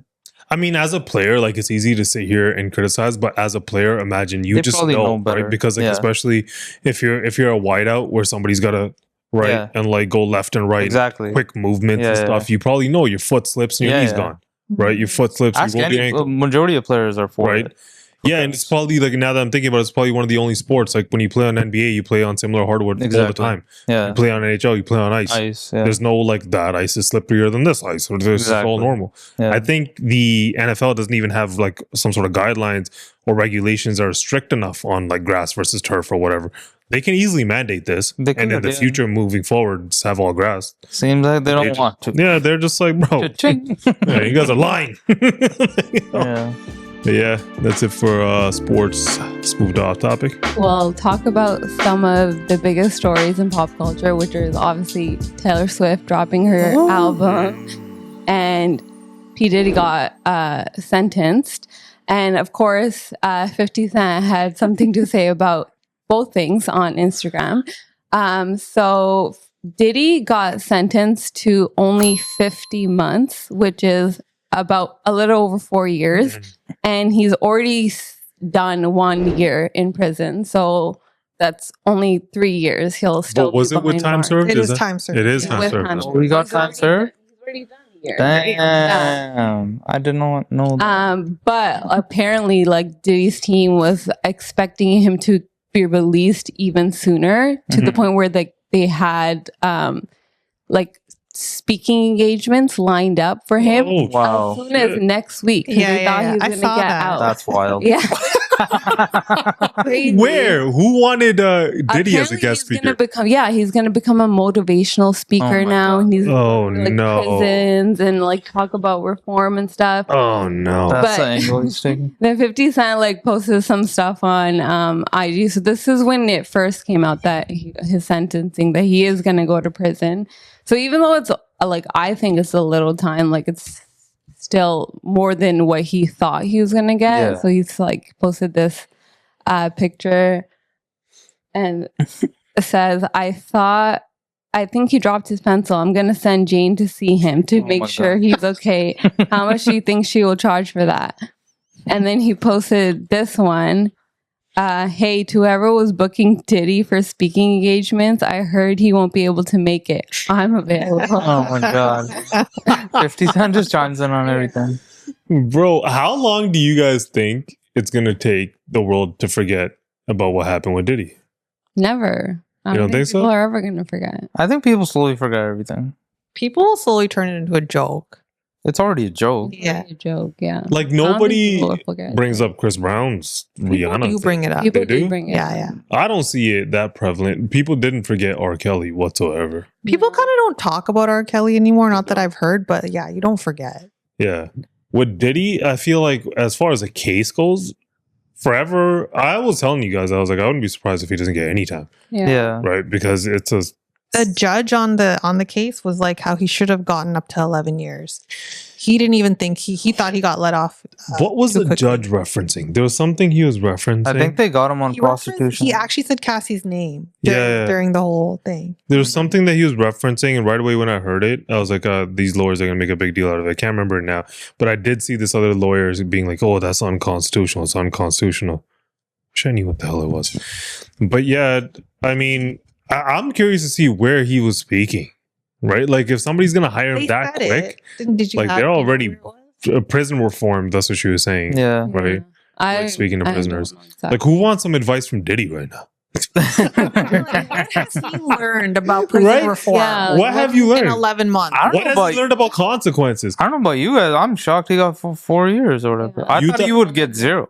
I mean, as a player, like, it's easy to sit here and criticize, but as a player, imagine you They just probably know know, better. right? Because like, Yeah. especially if you're a wideout where somebody's got to and like go left and right, Exactly. quick movements and Yeah, stuff. You probably know your foot slips and your knee's gone, right? Your foot slips, Ask you roll your any, ankle, majority of players are for right? it. Yeah, and it's probably like, now that I'm thinking about it, it's probably one of the only sports, like when you play on NBA, you play on similar hardwood all the Exactly. time. Yeah. You play on NHL, you play on ice. Ice. Yeah. There's no like, that ice is slipperier than this ice, or this is all Exactly. normal. Yeah. I think the NFL doesn't even have like some sort of guidelines or regulations that are strict enough on like grass versus turf or whatever. They can easily mandate this, They and in could, the yeah. future moving forward, just have all grass. Seems like they don't They want to. Yeah, they're just like, bro, Cha-ching. yeah, you guys are lying. Yeah. Yeah, that's it for sports. Let's move to off topic. We'll talk about some of the biggest stories in pop culture, which is obviously Taylor Swift dropping her album, and P. Diddy got sentenced. And of course, 50 Cent had something to say about both things on Instagram. So Diddy got sentenced to only 50 months, which is about a little over 4 years. And he's already done 1 year in prison. So that's only 3 years. He'll still What was it with time served? It is time served. It is time served. We got time served? He's already done a year. Damn. I did not know that. But apparently, like, Diddy's team was expecting him to be released even sooner, to the point where they had like speaking engagements lined up for him. Oh, wow. As soon as next week. Yeah, They thought he was I gonna saw get that. out. That's wild. Yeah. Crazy. Where? Who wanted Diddy as a Apparently guest he's gonna speaker? he's gonna become a motivational speaker Oh my now. God. And he's Oh, like no. prisons and like talk about reform and stuff. Oh no. That's But- the angle he's taking. Then 50 Cent like posted some stuff on IG. So this is when it first came out that his sentencing, that he is gonna go to prison. So even though it's like, I think it's a little time, like it's still more than what he thought he was gonna get. Yeah. So he's like posted this picture and it says, I think he dropped his pencil. I'm gonna send Jane to see him to Oh make my sure God. he's okay. How much do you think she will charge for that? And then he posted this one. Hey, to whoever was booking Diddy for speaking engagements, I heard he won't be able to make it. I'm available. Oh my God. 50 Cent just chimes in on everything. Bro, how long do you guys think it's gonna take the world to forget about what happened with Diddy? Never. I You don't think so? people are ever going to forget. I think people slowly forget everything. People slowly turn it into a joke. It's already a joke. Yeah. It's a joke, yeah. Like I don't think nobody people will forget. brings up Chris Brown's Rihanna. You thing. bring it up. People They do? do bring it Yeah, up. yeah. I don't see it that prevalent. People didn't forget R. Kelly whatsoever. People kind of don't talk about R. Kelly anymore. Not that I've heard, but yeah, you don't forget. Yeah. With Diddy, I feel like as far as the case goes, forever, I was telling you guys, I was like, I wouldn't be surprised if he doesn't get any time, Yeah. right? Because it's a The judge on the case was like how he should have gotten up to 11 years. He didn't even think he thought he got let off. What was too the quickly. judge referencing? There was something he was referencing. I think they got him on He referenced- prostitution. He actually said Cassie's name Yeah. during the whole thing. there was something that he was referencing, and right away when I heard it, I was like, these lawyers are going to make a big deal out of it. I can't remember it now. But I did see this other lawyers being like, oh, that's unconstitutional. It's unconstitutional. Wish I knew what the hell it was. But yeah, I mean, I'm curious to see where he was speaking, right? Like if somebody's going to hire him They that said quick, it. Did you like, have they're to know already- where it was? prison reform, that's what she was saying. Yeah. Right. Like, speaking of I don't prisoners. know exactly. Like who wants some advice from Diddy right now? What has he learned about prison Right? reform? Yeah. What have you In learned? 11 months. I don't What know has about he learned about consequences? I don't know about you guys. I'm shocked he got for 4 years or whatever. Yeah. I You thought thought- he would get 0.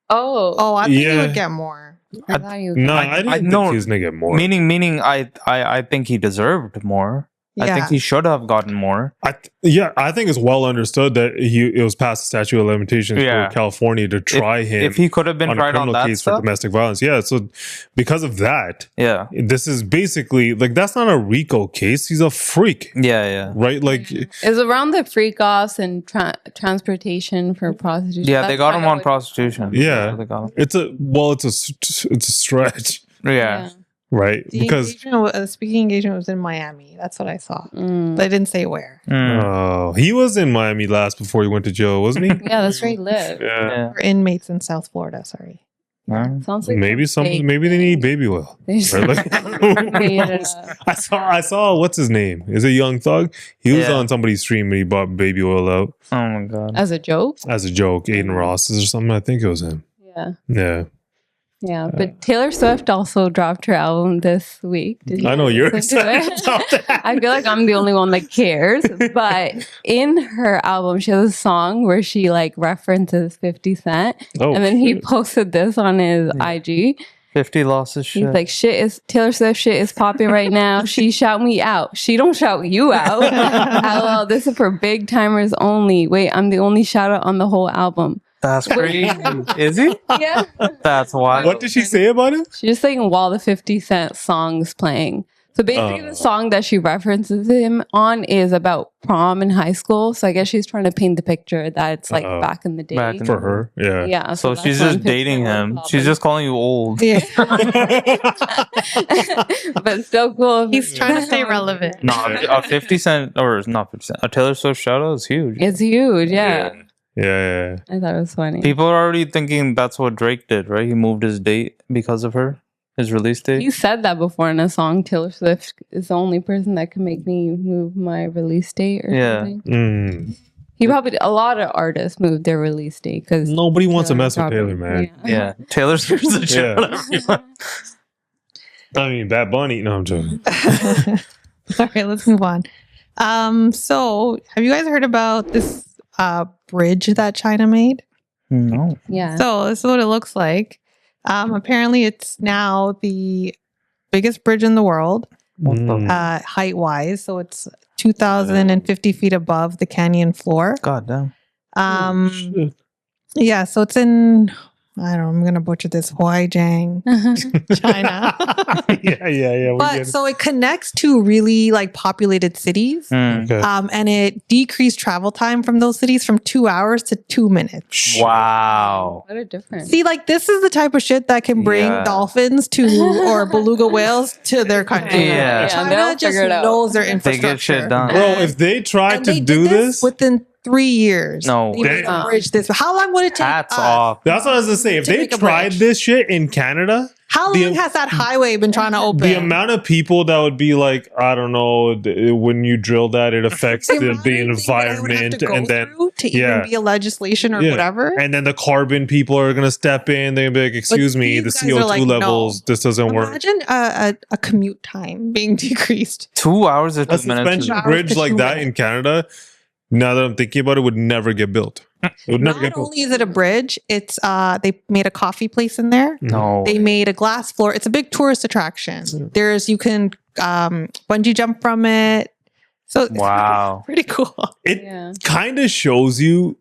Oh, I think Yeah. he would get more. I thought you No, I- I didn't I think know- he was going to get more. Meaning, I think he deserved more. I think he should have gotten more. I think it's well understood that it was past the statute of limitations Yeah. for California to try him If he could have been on a tried on criminal that case for stuff. domestic violence. Yeah, so because of that, Yeah. this is basically like that's not a RICO case. He's a freak, Yeah. right? Like, It's around the freak offs and transportation for prostitution. Yeah, they That's got kind him of on what- prostitution. Yeah. They got him. it's a stretch, Yeah. right? The Because speaking engagement was in Miami. That's what I saw. Mm. They didn't say where. he was in Miami last before he went to jail, wasn't he? Yeah, that's where he lived. Yeah. Yeah. Or inmates in South Florida. Sorry. Sounds like Maybe maybe they need baby oil. They just Right? Like, made it up. I saw what's his name? Is it Young Thug? He was Yeah. on somebody's stream and he bought baby oil out Oh my god. As a joke. as a joke. Aiden Ross's or something. I think it was him. Yeah. Yeah. Yeah. But Taylor Swift also dropped her album this week. Did you I know you're listen to excited it? about that. I feel like I'm the only one that cares. But in her album, she has a song where she like references 50 Cent. Oh, And then he shit. posted this on his IG. 50 losses He's shit. like, Taylor Swift shit is popping right now. She shout me out. She don't shout you out. LOL, this is for big timers only. Wait, I'm the only shout out on the whole album. That's crazy. Is he? Yeah. That's wild. What did she say about him? She's just saying while the 50 Cent song's playing. So basically, the song that she references him on is about prom in high school. So I guess she's trying to paint the picture that it's like back in the day. Back in For her, yeah. Yeah. So that's she's why I'm just dating picturing him. what's She's just calling you old. Yeah. but still cool. He's trying to stay relevant. No, a 50 Cent, or not 50 Cent, a Taylor Swift shout out is huge. It's huge. Yeah. Yeah. I thought it was funny. People are already thinking that's what Drake did, right? He moved his date because of her, his release date. He said that before in a song. Taylor Swift is the only person that can make me move my release date or something. He probably, a lot of artists moved their release date because Nobody wants to mess with Taylor, man. Yeah, Taylor Swift's a shit. I mean, Bad Bunny. No, I'm joking. All right, let's move on. So have you guys heard about this bridge that China made? No. Yeah. So this is what it looks like. Apparently it's now the biggest bridge in the world, height wise. So it's 2,050 feet above the canyon floor. God damn. Yeah, so it's in, I'm going to butcher this, Huajong, China. Yeah. But so it connects to really like populated cities. Okay. And it decreased travel time from those cities from 2 hours to 2 minutes. Wow. What a difference. See, like this is the type of shit that can bring dolphins to or beluga whales to their country. Yeah. China they'll just figure it out. knows their They infrastructure. get shit done. Bro, if they tried And to they do did this, within 3 years. No. They made a bridge this. How long would it take? Hats us? off. that's what I was gonna say. If To they make a tried bridge. this shit in Canada, How The- long has that highway been trying to open? the amount of people that would be like, I don't know, when you drill that, it affects the amount of things that I would have environment, to go and then through to even be a legislation or whatever. and then the carbon people are gonna step in. They're gonna be like, "Excuse me, the these guys CO2 are like, no. levels, this doesn't work." Imagine a commute time being decreased. 2 hours or A 2 minutes. suspension Hours bridge to like 2 that minutes. in Canada, now that I'm thinking about it, would never get built. It would never Not get built. only is it a bridge, it's they made a coffee place in there. No. They made a glass floor. It's a big tourist attraction. You can bungee jump from it. So it's Wow. pretty cool. It kind of shows you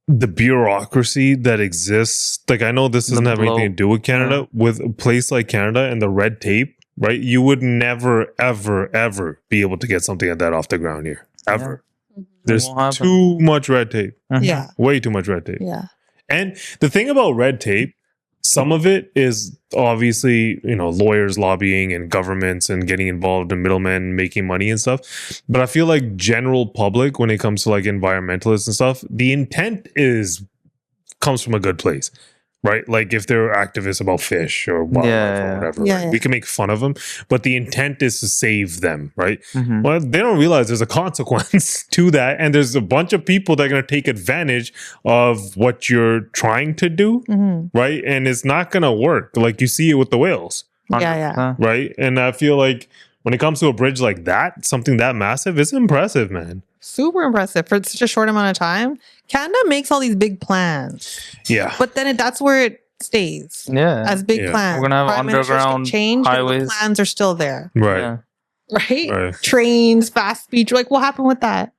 the bureaucracy that exists. Like, I know this doesn't have anything to do with Canada. With a place like Canada and the red tape, right? You would never, ever, ever be able to get something like that off the ground here. Ever. There's won't happen. too much red tape. Yeah. Way too much red tape. Yeah. And the thing about red tape, some of it is obviously, lawyers lobbying and governments and getting involved in middlemen making money and stuff. But I feel like general public, when it comes to like environmentalists and stuff, the intent comes from a good place. Right? Like if they're activists about fish or wildlife or whatever, Yeah, right? yeah. We can make fun of them, but the intent is to save them, right? Mhm. Well, they don't realize there's a consequence to that. And there's a bunch of people that are going to take advantage of what you're trying to do, right? And it's not going to work. Like you see it with the whales, Yeah. right? And I feel like when it comes to a bridge like that, something that massive, it's impressive, man. Super impressive for such a short amount of time. Canada makes all these big plans, Yeah. but then that's where it stays Yeah. as big Yeah. plans. We're gonna have Prime ministers can underground change, but the highways. plans are still there, Right. Yeah. right? Right. Trains, fast speed. Like, what happened with that?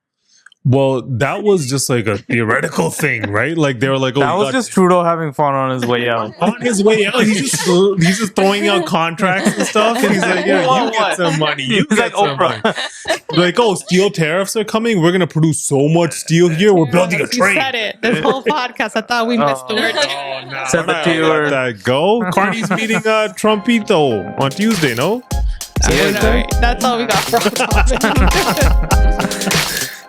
Well, that was just like a theoretical thing, right? Like they were like, "Oh, That we was got- just Trudeau having fun on his way out. on his way out, he's just throwing out contracts and stuff. And he's like, "Yeah, you get some money. You He's get like some money." Like, "Oh, steel tariffs are coming. We're gonna produce so much steel here. We're building a You train." said it. This whole podcast, I thought we missed the word. Oh, no, Said the we're not T gonna word. let that go. Carney's meeting Trumpito on Tuesday. No. That's all we got for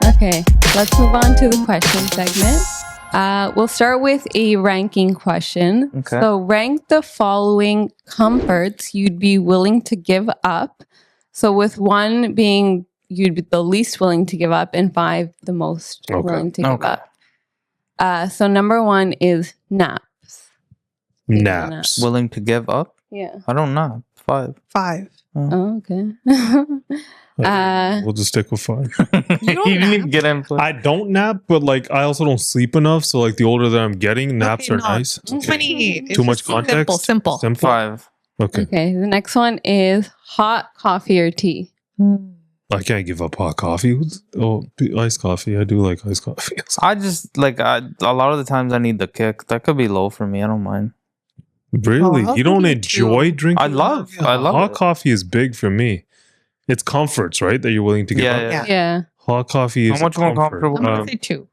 Okay, let's move on to the question segment. We'll start with a ranking question. Okay. So rank the following comforts you'd be willing to give up. So with 1 being you'd be the least willing to give up and 5 the most willing to give up. So number 1 is naps. Naps. Willing to give up? Yeah. I don't know. 5. 5. Oh, okay. We'll just stick with 5. You didn't even get into it. I don't nap, but like I also don't sleep enough. So like the older that I'm getting, naps are nice. Too many. It's Too much just context. Simple. 5. Okay. Okay. The next one is hot coffee or tea. I can't give up hot coffee. Oh, iced coffee. I do like iced coffee. I just like a lot of the times I need the kick. That could be low for me. I don't mind. Really? I'll You don't give it enjoy drinking? I love hot it. coffee is big for me. It's comforts, right? That you're willing to give up. Yeah. Yeah. Hot coffee is How much more comfort. comfortable? I'm gonna say 2.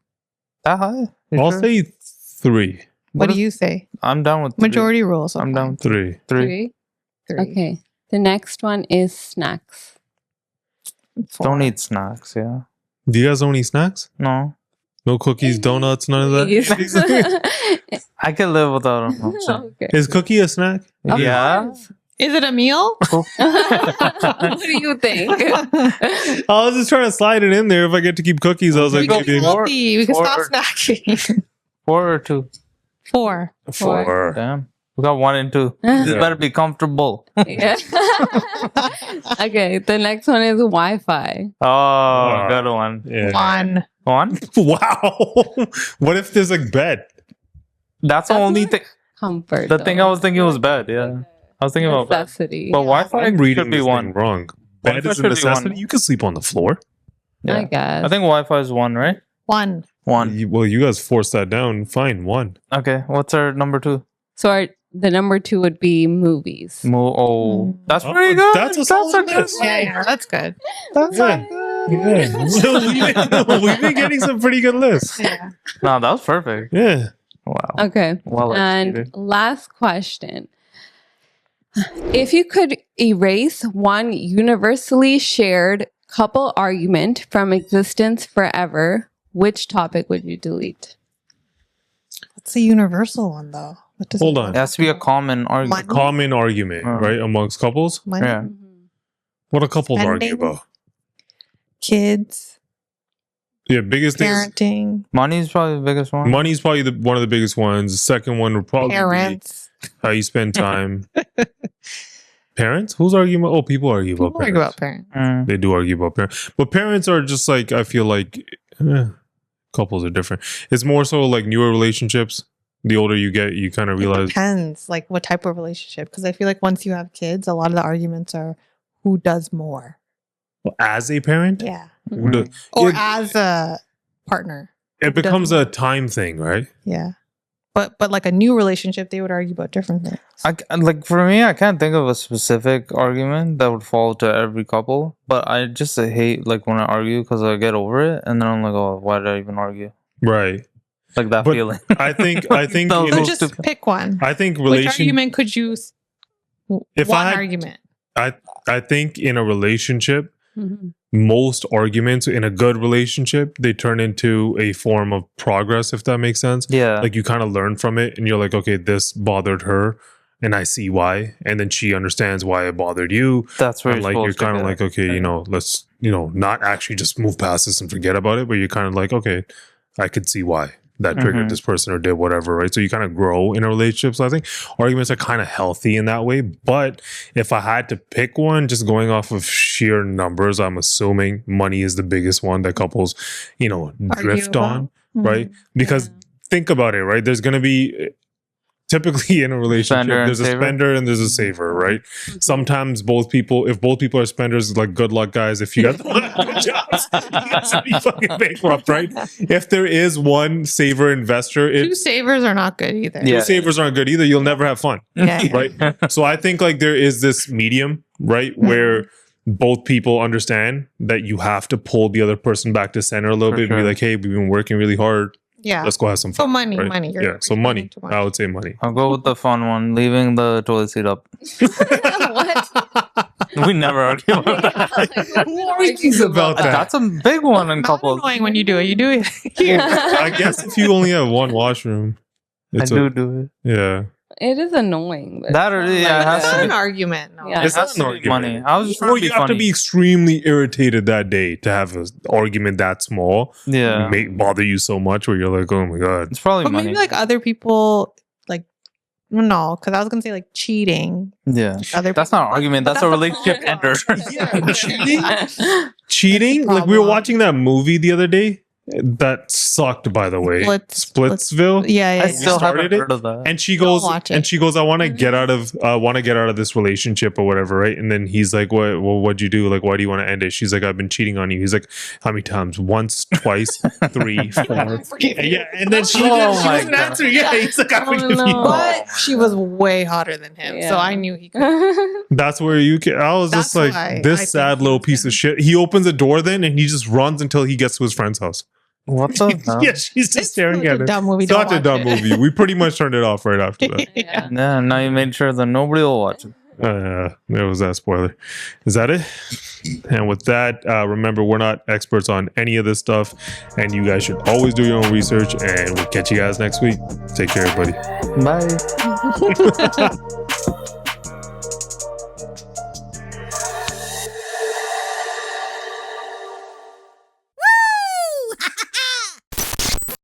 That high? You I'll sure? say 3. What do you say? I'm down with 3. Majority rules. I'm down with 3. 3. 3. Okay. The next one is snacks. 4. Don't eat snacks. Yeah. Do you guys don't eat snacks? No. No cookies, donuts, none of that? Please. I can live without them. Okay. Is cookie a snack? Of Yeah. course. Is it a meal? What do you think? I was just trying to slide it in there. If I get to keep cookies, I was we like, can maybe healthy. We can four- stop snacking. 4 or 2. 4. 4. Damn. We got 1 and 2. This better be comfortable. Yeah. Okay, the next one is Wi-Fi. Oh, good one. Yeah. 1. 1? Wow. What if there's like bed? That's the That's only more thing. Comfort. The thing I was thinking was bed. Yeah. I was thinking about bed. necessity. But Wi-Fi I'm reading should be this 1. thing wrong. Bed Wi-Fi is a should be necessity. 1. You can sleep on the floor. I guess. I think Wi-Fi is 1, right? 1. 1. Well, you guys forced that down. Fine, 1. Okay. What's our number 2? So the number 2 would be movies. That's Oh, pretty good. that's a That's solid good list. one. Yeah, that's good. That's Yeah. good. So we've been getting some pretty good lists. Yeah. No, that was perfect. Yeah. Wow. Okay. Well And executed. last question. If you could erase one universally shared couple argument from existence forever, which topic would you delete? What's the universal one, though? What does Hold it- on. It has to be a common argument. Money? Common argument, right, amongst couples. Money? Yeah. What do couples argue Spending. about? Kids, Yeah, biggest thing. parenting, Money is probably the biggest one. Money's probably one of the biggest ones. The second one would probably parents. be how you spend time. Parents? Who's arguing about? Oh, people argue about People parents. argue about parents. Mm. They do argue about parents, but parents are just like, I feel like couples are different. It's more so like newer relationships. The older you get, you kind of It realize. depends, like what type of relationship. Because I feel like once you have kids, a lot of the arguments are who does more. As a parent, Yeah. who does- Or it, as a partner. it becomes a time thing, right? Yeah. But like a new relationship, they would argue about different things. Like for me, I can't think of a specific argument that would fall to every couple. But I just hate like when I argue because I get over it and then I'm like, oh, why did I even argue? Right. Like that But feeling. I think That you was know, So so just stupid. pick one. I think Which relation. argument could you If one I had- argument? I think in a relationship, Mhm. most arguments in a good relationship, they turn into a form of progress, if that makes sense. Yeah. Like you kind of learn from it and you're like, okay, this bothered her and I see why. And then she understands why it bothered you. That's where And like you're kind of like, okay, Yeah. you know, let's, you know, not actually just move past this and forget about it, but you're kind of like, okay, I could see why that triggered Mhm. this person or did whatever, right? So you kind of grow in a relationship. So I think arguments are kind of healthy in that way. But if I had to pick one, just going off of sheer numbers, I'm assuming money is the biggest one that couples, you know, drift Argue on, about? right? Because think about it, right? There's going to be typically in a relationship, Spender and there's a saver. spender and there's a saver, right? Mhm. Sometimes if both people are spenders, like good luck, guys. If you guys want to have jobs, you guys will be fucking bankrupt, right? If there is one saver investor, Two savers are not good either. Yeah. two savers aren't good either. You'll never have fun, Yeah. right? So I think like there is this medium, right, where both people understand that you have to pull the other person back to center a little For bit and be sure. like, hey, we've been working really hard. Yeah. Let's go have some So fun. money, right? money. You're Yeah, so spending money. too much. I would say money. I'll go with the fun one, leaving the toilet seat up. What? We never argue about that. Who argues about that? That's a big one in Not couples. annoying when you do it. You do it here. I guess if you only have one washroom, I it's do it. yeah. It is annoying. But That or it's yeah, not it has It's to not be. an argument. No. Yeah. It has to be money. I was just trying Or to be you have to funny. be extremely irritated that day to have an argument that small Yeah, bother you so much where you're like, oh my god. it's probably But money. maybe like other people, like, no, because I was going to say like cheating. Yeah, Other that's not an argument. But That's a that's a relationship problem. ender. Cheating? Cheating? Like we were problem. watching that movie the other day. That sucked, by the way. Splitsville. Yeah. I still haven't started it, heard of that. And she goes, watch it. I want to get out of this relationship or whatever, right? And then he's like, "What? Well, what'd you do? Like, why do you want to end it?" She's like, "I've been cheating on you." He's like, "How many times? Once, twice, 3, 4." Yeah, and then she doesn't answer. Yeah, he's like, "I forgive you." But she was way hotter than him, so I knew he could. That's where I was just That's like, why this I sad think little he's piece of shit. He opens the door then, and he just runs until he gets to his friend's house. What the hell? Yeah, she's just staring at a it. dumb movie. Such a dumb movie. We pretty much turned it off right after that. Yeah, now you made sure that nobody will watch it. There was that spoiler. Is that it? And with that, remember, we're not experts on any of this stuff, and you guys should always do your own research, and we'll catch you guys next week. Take care, everybody. Bye.